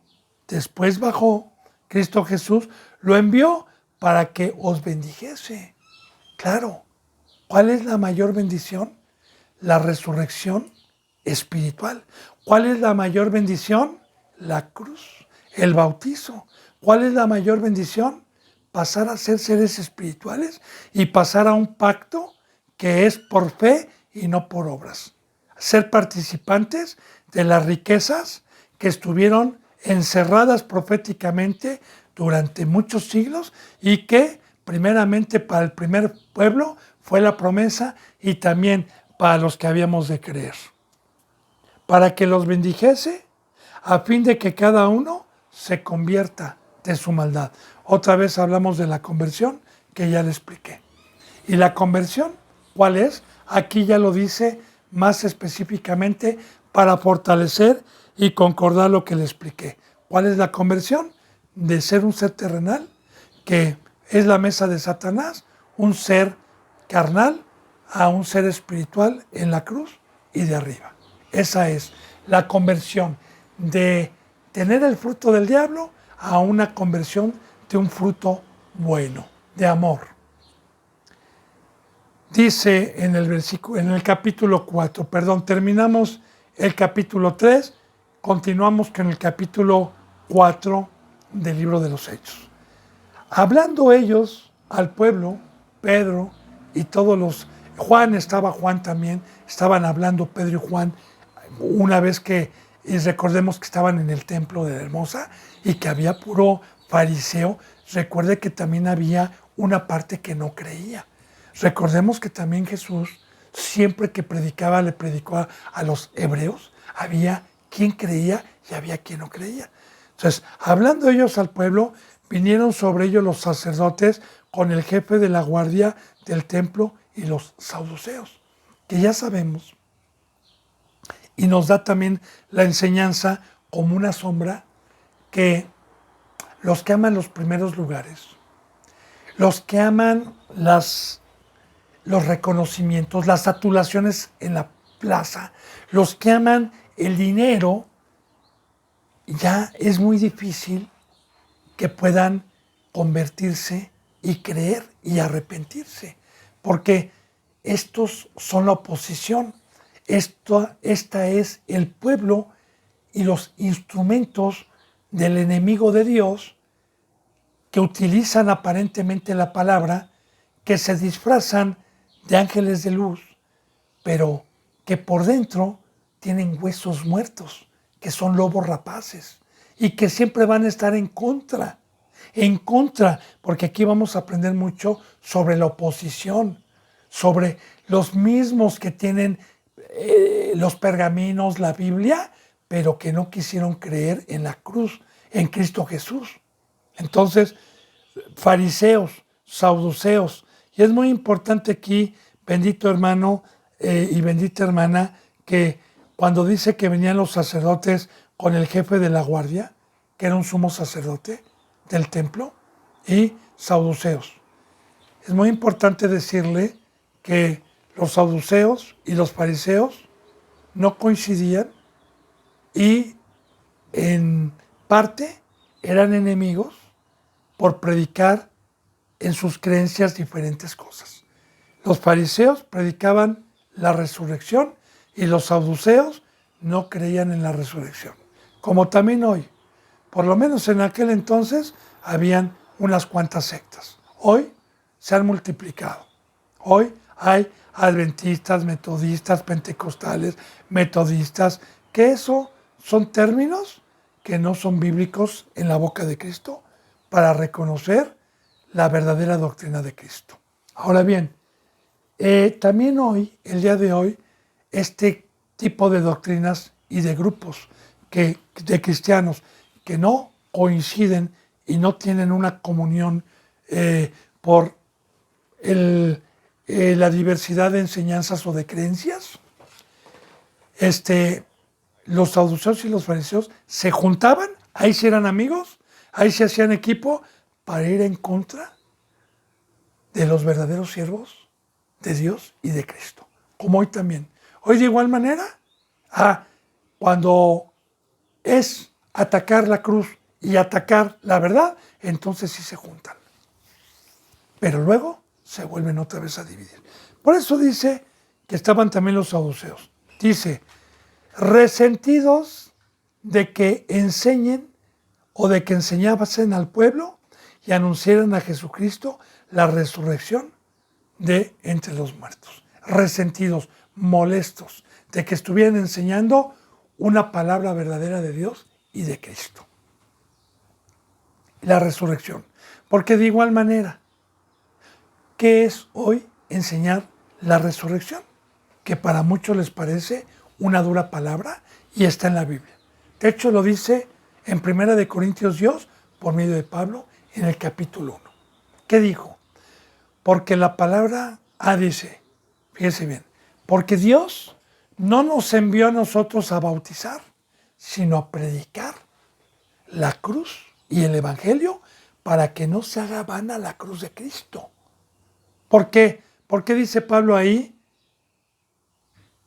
después bajó Cristo Jesús, lo envió para que os bendijese. Claro, ¿cuál es la mayor bendición? La resurrección espiritual. ¿Cuál es la mayor bendición? La cruz, el bautizo. ¿Cuál es la mayor bendición? Pasar a ser seres espirituales y pasar a un pacto que es por fe y no por obras. Ser participantes de las riquezas que estuvieron encerradas proféticamente durante muchos siglos y que primeramente para el primer pueblo fue la promesa y también para los que habíamos de creer. Para que los bendijese a fin de que cada uno se convierta de su maldad. Otra vez hablamos de la conversión que ya le expliqué. ¿Y la conversión cuál es? Aquí ya lo dice más específicamente para fortalecer y concordar lo que le expliqué. ¿Cuál es la conversión? De ser un ser terrenal, que es la mesa de Satanás, un ser carnal a un ser espiritual en la cruz y de arriba. Esa es la conversión de tener el fruto del diablo a una conversión de un fruto bueno, de amor. Dice en el capítulo 4, terminamos el capítulo 3, continuamos con el capítulo 4 del libro de los Hechos. Hablando ellos al pueblo, Pedro y todos los, Juan también, estaban hablando Pedro y Juan una vez que, y recordemos que estaban en el templo de la Hermosa y que había puro fariseo. Recuerde que también había una parte que no creía. Recordemos que también Jesús, siempre que predicaba, le predicó a los hebreos. Había quien creía y había quien no creía. Entonces, hablando ellos al pueblo, vinieron sobre ellos los sacerdotes con el jefe de la guardia del templo y los saduceos, que ya sabemos. Y nos da también la enseñanza como una sombra que los que aman los primeros lugares, los que aman los reconocimientos, las adulaciones en la plaza, los que aman el dinero, ya es muy difícil que puedan convertirse y creer y arrepentirse, porque estos son la oposición. Esta es el pueblo y los instrumentos del enemigo de Dios que utilizan aparentemente la palabra, que se disfrazan de ángeles de luz, pero que por dentro tienen huesos muertos, que son lobos rapaces y que siempre van a estar en contra, porque aquí vamos a aprender mucho sobre la oposición, sobre los mismos que tienen los pergaminos, la Biblia, pero que no quisieron creer en la cruz, en Cristo Jesús. Entonces, fariseos, saduceos, y es muy importante aquí, bendito hermano y bendita hermana, que cuando dice que venían los sacerdotes con el jefe de la guardia, que era un sumo sacerdote del templo, y saduceos. Es muy importante decirle que los saduceos y los fariseos no coincidían y en parte eran enemigos por predicar en sus creencias diferentes cosas. Los fariseos predicaban la resurrección y los saduceos no creían en la resurrección. Como también hoy, por lo menos en aquel entonces, habían unas cuantas sectas. Hoy se han multiplicado. Hoy hay adventistas, metodistas, pentecostales, metodistas, que eso son términos que no son bíblicos en la boca de Cristo para reconocer la verdadera doctrina de Cristo. Ahora bien, también hoy, el día de hoy, este tipo de doctrinas y de grupos de cristianos que no coinciden y no tienen una comunión por la diversidad de enseñanzas o de creencias, los saduceos y los fariseos se juntaban, ahí sí eran amigos, ahí se hacían equipo para ir en contra de los verdaderos siervos de Dios y de Cristo, como hoy también. Hoy de igual manera, cuando es atacar la cruz y atacar la verdad, entonces sí se juntan. Pero luego se vuelven otra vez a dividir. Por eso dice que estaban también los saduceos. Dice, resentidos de que enseñen o de que enseñasen al pueblo y anunciaran a Jesucristo la resurrección de entre los muertos. Resentidos, molestos de que estuvieran enseñando una palabra verdadera de Dios y de Cristo. La resurrección. Porque de igual manera, ¿qué es hoy enseñar la resurrección? Que para muchos les parece una dura palabra y está en la Biblia. De hecho, lo dice en 1 Corintios Dios, por medio de Pablo, en el capítulo 1. ¿Qué dijo? Porque la palabra dice, fíjese bien, porque Dios no nos envió a nosotros a bautizar, sino a predicar la cruz y el Evangelio para que no se haga vana la cruz de Cristo. ¿Por qué? ¿Por qué dice Pablo ahí?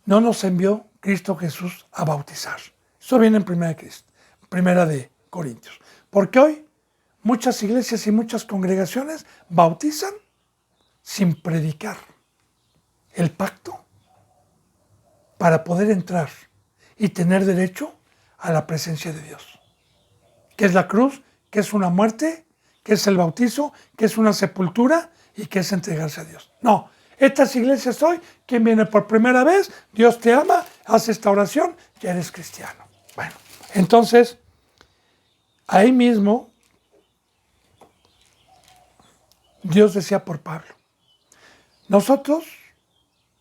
No nos envió Cristo Jesús a bautizar. Eso viene en primera de Corintios. Porque hoy muchas iglesias y muchas congregaciones bautizan sin predicar el pacto para poder entrar y tener derecho a la presencia de Dios. ¿Qué es la cruz? ¿Qué es una muerte? ¿Qué es el bautizo? ¿Qué es una sepultura? ¿Y qué es entregarse a Dios? No, estas iglesias hoy, quien viene por primera vez, Dios te ama, hace esta oración, ya eres cristiano. Bueno, entonces, ahí mismo, Dios decía por Pablo, nosotros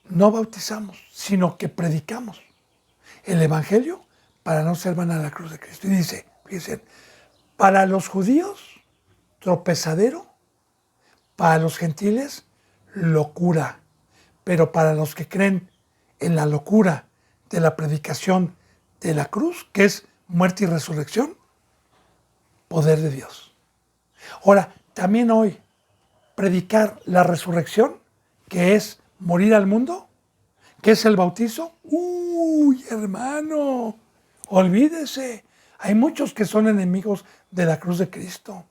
no bautizamos, sino que predicamos el Evangelio para no ser vana la cruz de Cristo. Y dice, fíjense, para los judíos, tropezadero, para los gentiles, locura. Pero para los que creen en la locura de la predicación de la cruz, que es muerte y resurrección, poder de Dios. Ahora, también hoy, predicar la resurrección, que es morir al mundo, que es el bautizo. ¡Uy, hermano! Olvídese. Hay muchos que son enemigos de la cruz de Cristo.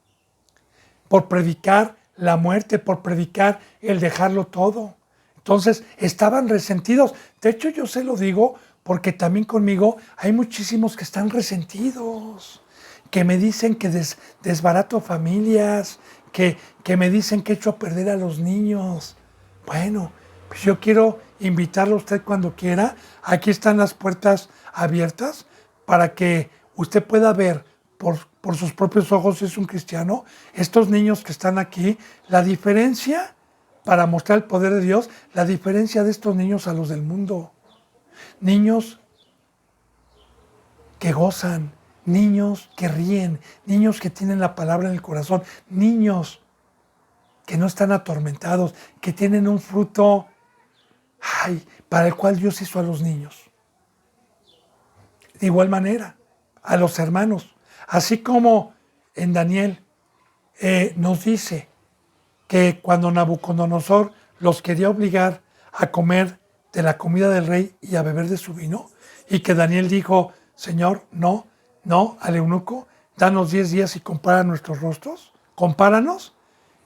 Por predicar la muerte, por predicar el dejarlo todo. Entonces, estaban resentidos. De hecho, yo se lo digo porque también conmigo hay muchísimos que están resentidos, que me dicen que desbarato familias, que me dicen que echo a perder a los niños. Bueno, pues yo quiero invitarlo a usted cuando quiera. Aquí están las puertas abiertas para que usted pueda ver por sus propios ojos, si es un cristiano, estos niños que están aquí, la diferencia, para mostrar el poder de Dios, la diferencia de estos niños a los del mundo. Niños que gozan, niños que ríen, niños que tienen la palabra en el corazón, niños que no están atormentados, que tienen un fruto para el cual Dios hizo a los niños. De igual manera, a los hermanos, así como en Daniel nos dice que cuando Nabucodonosor los quería obligar a comer de la comida del rey y a beber de su vino, y que Daniel dijo, Señor, no, al eunuco, danos 10 días y compara nuestros rostros. compáranos.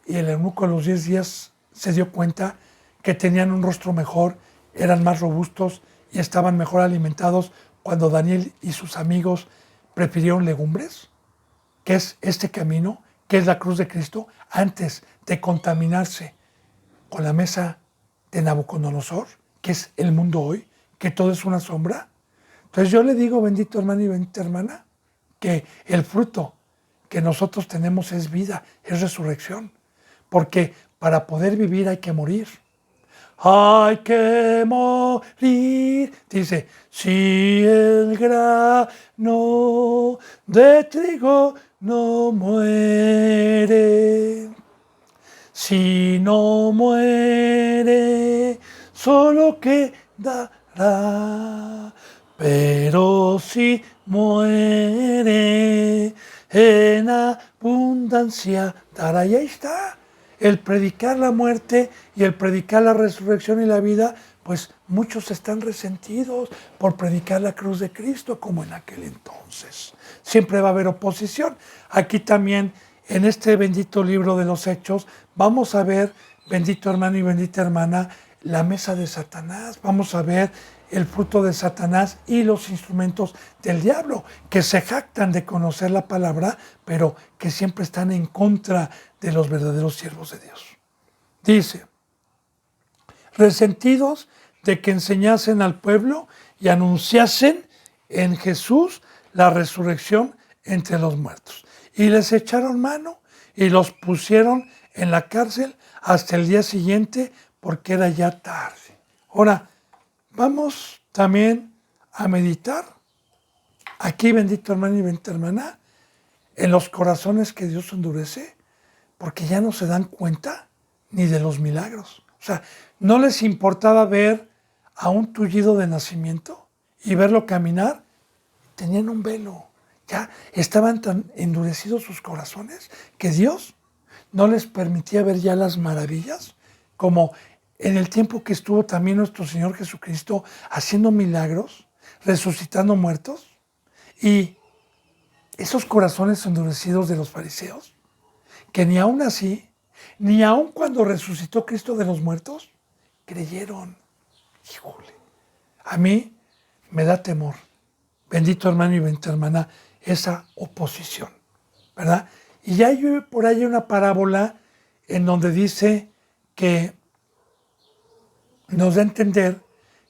Y el eunuco a los 10 días se dio cuenta que tenían un rostro mejor, eran más robustos y estaban mejor alimentados cuando Daniel y sus amigos prefirieron legumbres, que es este camino, que es la cruz de Cristo, antes de contaminarse con la mesa de Nabucodonosor, que es el mundo hoy, que todo es una sombra. Entonces yo le digo, bendito hermano y bendita hermana, que el fruto que nosotros tenemos es vida, es resurrección. Porque para poder vivir hay que morir. Hay que morir, dice, si el grano de trigo no muere. Si no muere, solo quedará. Pero si muere, en abundancia dará. Y ahí está. El predicar la muerte y el predicar la resurrección y la vida, pues muchos están resentidos por predicar la cruz de Cristo como en aquel entonces. Siempre va a haber oposición. Aquí también, en este bendito libro de los Hechos, vamos a ver, bendito hermano y bendita hermana, la mesa de Satanás. Vamos a ver el fruto de Satanás y los instrumentos del diablo, que se jactan de conocer la palabra, pero que siempre están en contra de los verdaderos siervos de Dios. Dice, resentidos de que enseñasen al pueblo y anunciasen en Jesús la resurrección entre los muertos. Y les echaron mano y los pusieron en la cárcel hasta el día siguiente, porque era ya tarde. Ahora, vamos también a meditar aquí, bendito hermano y bendita hermana, en los corazones que Dios endurece, porque ya no se dan cuenta ni de los milagros. O sea, no les importaba ver a un tullido de nacimiento y verlo caminar. Tenían un velo. Ya estaban tan endurecidos sus corazones que Dios no les permitía ver ya las maravillas, como en el tiempo que estuvo también nuestro Señor Jesucristo haciendo milagros, resucitando muertos. Y esos corazones endurecidos de los fariseos, que ni aún así, ni aún cuando resucitó Cristo de los muertos, creyeron. Híjole, a mí me da temor, bendito hermano y bendita hermana, esa oposición, ¿verdad? Y hay por ahí una parábola en donde dice que nos da a entender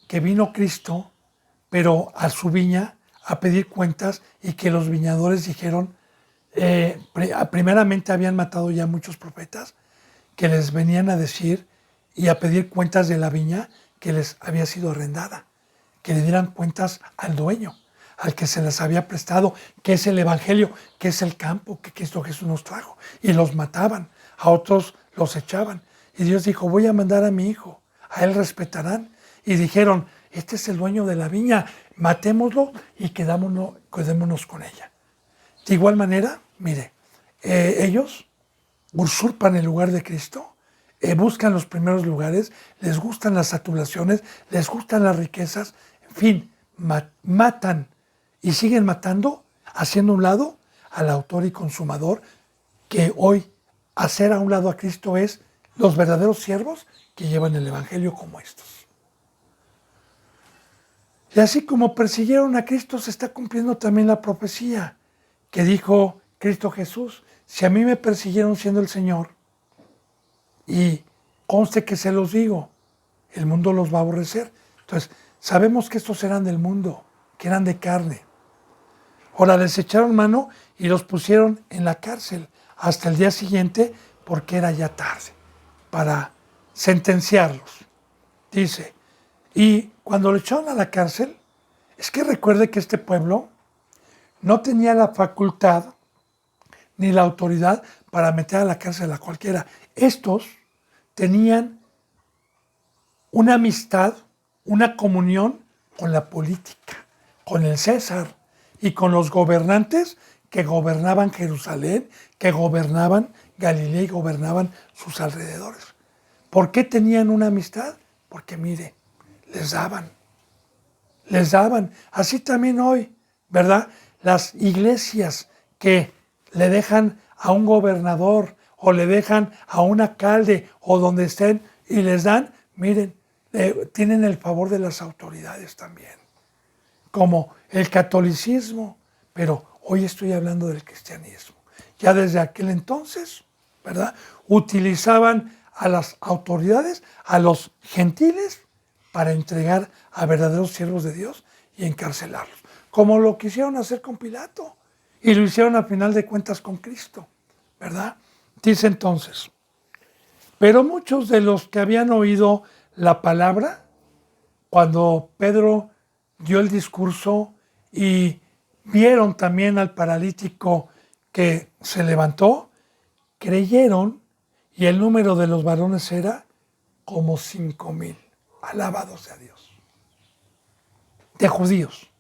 que vino Cristo, pero a su viña a pedir cuentas, y que los viñadores dijeron, primeramente habían matado ya muchos profetas que les venían a decir y a pedir cuentas de la viña que les había sido arrendada, que le dieran cuentas al dueño, al que se les había prestado, que es el evangelio, que es el campo que Cristo Jesús nos trajo. Y los mataban, a otros los echaban. Y Dios dijo, voy a mandar a mi hijo, a él respetarán. Y dijeron, este es el dueño de la viña, matémoslo y quedémonos con ella. De igual manera, mire, ellos usurpan el lugar de Cristo, buscan los primeros lugares, les gustan las saturaciones, les gustan las riquezas, en fin, matan y siguen matando, haciendo a un lado al autor y consumador, que hoy hacer a un lado a Cristo es los verdaderos siervos que llevan el evangelio como estos. Y así como persiguieron a Cristo, se está cumpliendo también la profecía que dijo Cristo Jesús: si a mí me persiguieron siendo el Señor, y conste que se los digo, el mundo los va a aborrecer. Entonces, sabemos que estos eran del mundo, que eran de carne. Ahora les echaron mano y los pusieron en la cárcel hasta el día siguiente, porque era ya tarde para sentenciarlos. Dice, y cuando lo echaron a la cárcel, es que recuerde que este pueblo no tenía la facultad ni la autoridad para meter a la cárcel a cualquiera. Estos tenían una amistad, una comunión con la política, con el César y con los gobernantes que gobernaban Jerusalén, que gobernaban Galilea y gobernaban sus alrededores. ¿Por qué tenían una amistad? Porque mire, les daban. Así también hoy, ¿verdad? Las iglesias que le dejan a un gobernador o le dejan a un alcalde o donde estén y les dan, miren, tienen el favor de las autoridades también, como el catolicismo, pero hoy estoy hablando del cristianismo. Ya desde aquel entonces, ¿verdad? Utilizaban a las autoridades, a los gentiles, para entregar a verdaderos siervos de Dios y encarcelarlos, como lo quisieron hacer con Pilato y lo hicieron a final de cuentas con Cristo, ¿verdad? Dice entonces, pero muchos de los que habían oído la palabra, cuando Pedro dio el discurso y vieron también al paralítico que se levantó, creyeron, y el número de los varones era como 5,000. Alabado sea Dios. De judíos,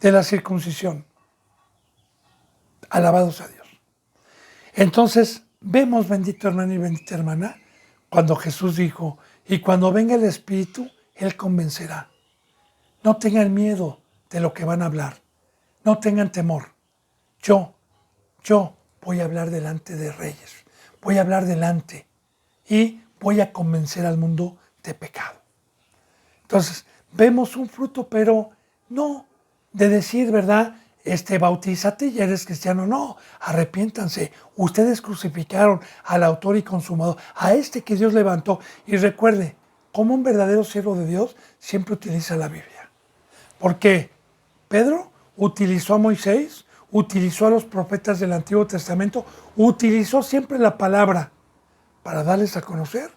de la circuncisión. Alabado sea Dios. Entonces, vemos, bendito hermano y bendita hermana, cuando Jesús dijo, y cuando venga el Espíritu, Él convencerá. No tengan miedo de lo que van a hablar. No tengan temor. Yo voy a hablar delante de reyes. Voy a hablar delante y voy a convencer al mundo de pecado. Entonces, vemos un fruto, pero no de decir, ¿verdad? Bautízate y eres cristiano. No, arrepiéntanse. Ustedes crucificaron al autor y consumador, a este que Dios levantó. Y recuerde, como un verdadero siervo de Dios siempre utiliza la Biblia. Porque Pedro utilizó a Moisés, utilizó a los profetas del Antiguo Testamento, utilizó siempre la palabra para darles a conocer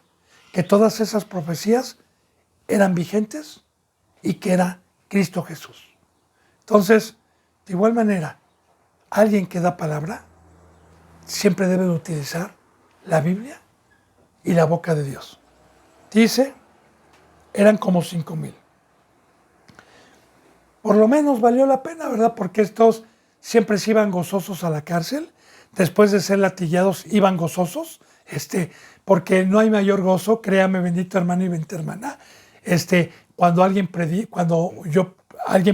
que todas esas profecías eran vigentes y que era Cristo Jesús. Entonces, de igual manera, alguien que da palabra siempre debe utilizar la Biblia y la boca de Dios. Dice, eran como 5,000. Por lo menos valió la pena, ¿verdad? Porque estos siempre se iban gozosos a la cárcel. Después de ser latillados, iban gozosos. Porque no hay mayor gozo, créame, bendito hermano y bendita hermana. Cuando alguien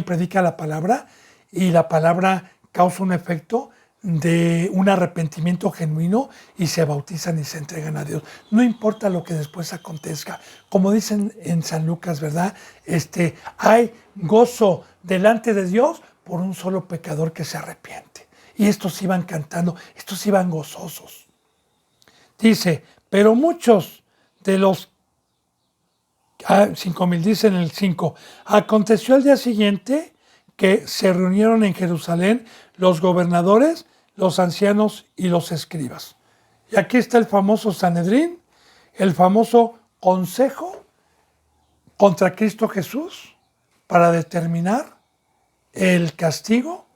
predica la palabra y la palabra causa un efecto de un arrepentimiento genuino y se bautizan y se entregan a Dios. No importa lo que después acontezca. Como dicen en San Lucas, ¿verdad? Hay gozo delante de Dios por un solo pecador que se arrepiente. Y estos iban cantando, estos iban gozosos. Dice, pero muchos de los 5,000, dice en el 5, aconteció el día siguiente que se reunieron en Jerusalén los gobernadores, los ancianos y los escribas. Y aquí está el famoso Sanedrín, el famoso consejo contra Cristo Jesús para determinar el castigo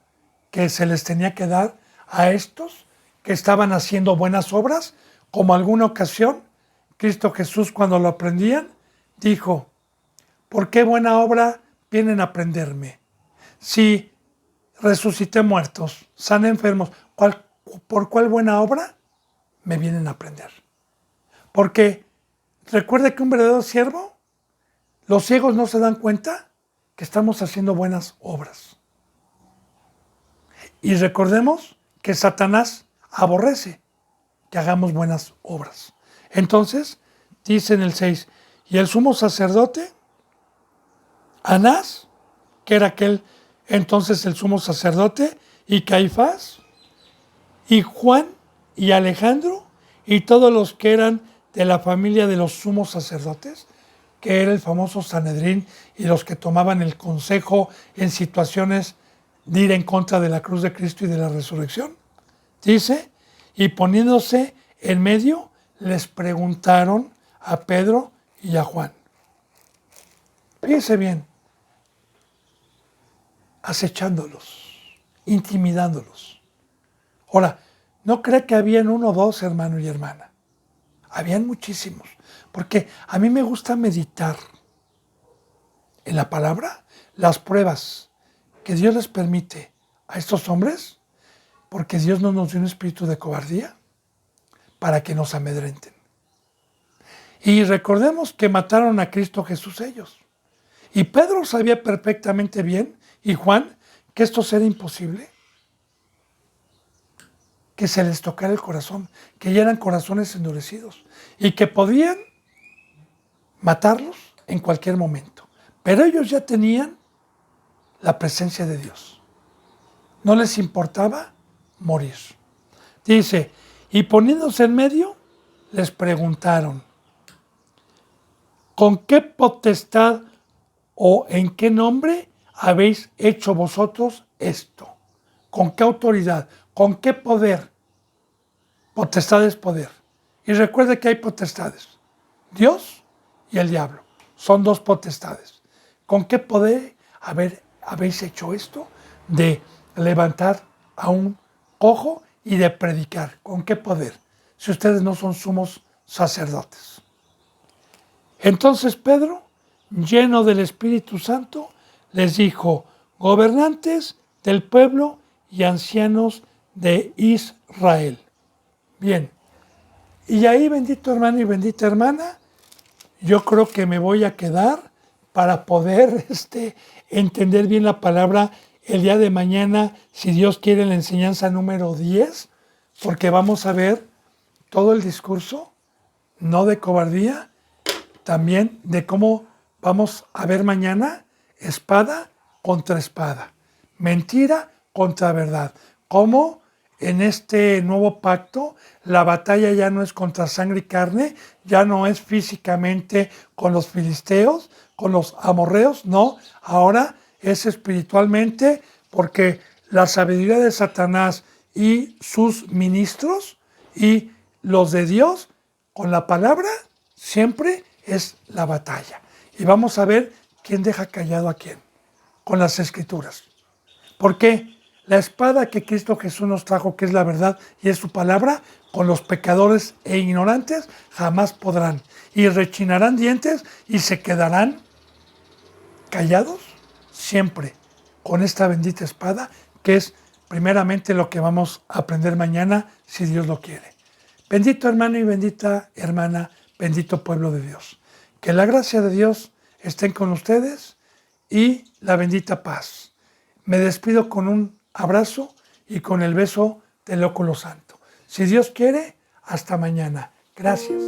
que se les tenía que dar a estos que estaban haciendo buenas obras, como alguna ocasión Cristo Jesús, cuando lo aprendían, dijo, ¿por qué buena obra vienen a aprenderme? Si resucité muertos, sané enfermos, ¿por cuál buena obra me vienen a aprender? Porque recuerde que un verdadero siervo, los ciegos no se dan cuenta que estamos haciendo buenas obras. Y recordemos que Satanás aborrece que hagamos buenas obras. Entonces, dice en el 6, y el sumo sacerdote, Anás, que era aquel entonces el sumo sacerdote, y Caifás, y Juan, y Alejandro, y todos los que eran de la familia de los sumos sacerdotes, que era el famoso Sanedrín, y los que tomaban el consejo en situaciones de ir en contra de la cruz de Cristo y de la resurrección. Dice, y poniéndose en medio, les preguntaron a Pedro y a Juan. Fíjense bien, acechándolos, intimidándolos. Ahora, no cree que habían uno o dos, hermano y hermana. Habían muchísimos, porque a mí me gusta meditar en la palabra, las pruebas que Dios les permite a estos hombres, porque Dios no nos dio un espíritu de cobardía para que nos amedrenten. Y recordemos que mataron a Cristo Jesús ellos. Y Pedro sabía perfectamente bien, y Juan, que esto era imposible. que se les tocara el corazón, que ya eran corazones endurecidos y que podían matarlos en cualquier momento. Pero ellos ya tenían la presencia de Dios. No les importaba morir. Dice, y poniéndose en medio, les preguntaron, ¿con qué potestad o en qué nombre habéis hecho vosotros esto? ¿Con qué autoridad? ¿Con qué poder? Potestad es poder. Y recuerde que hay potestades. Dios y el diablo. Son dos potestades. ¿Con qué poder habéis hecho esto? De levantar a un cojo y de predicar. ¿Con qué poder? Si ustedes no son sumos sacerdotes. Entonces Pedro, lleno del Espíritu Santo, les dijo, gobernantes del pueblo y ancianos de Israel. Bien, y ahí, bendito hermano y bendita hermana, yo creo que me voy a quedar para poder entender bien la palabra el día de mañana, si Dios quiere, en la enseñanza número 10, porque vamos a ver todo el discurso, no de cobardía, también de cómo vamos a ver mañana espada contra espada, mentira contra verdad, cómo en este nuevo pacto la batalla ya no es contra sangre y carne, ya no es físicamente con los filisteos, con los amorreos, no, ahora es espiritualmente, porque la sabiduría de Satanás y sus ministros y los de Dios con la palabra siempre es la batalla. Y vamos a ver quién deja callado a quién con las escrituras. Porque la espada que Cristo Jesús nos trajo, que es la verdad y es su palabra, con los pecadores e ignorantes jamás podrán. Y rechinarán dientes y se quedarán callados siempre con esta bendita espada, que es primeramente lo que vamos a aprender mañana, si Dios lo quiere. Bendito hermano y bendita hermana, bendito pueblo de Dios. Que la gracia de Dios esté con ustedes y la bendita paz. Me despido con un abrazo y con el beso del óculo santo. Si Dios quiere, hasta mañana. Gracias.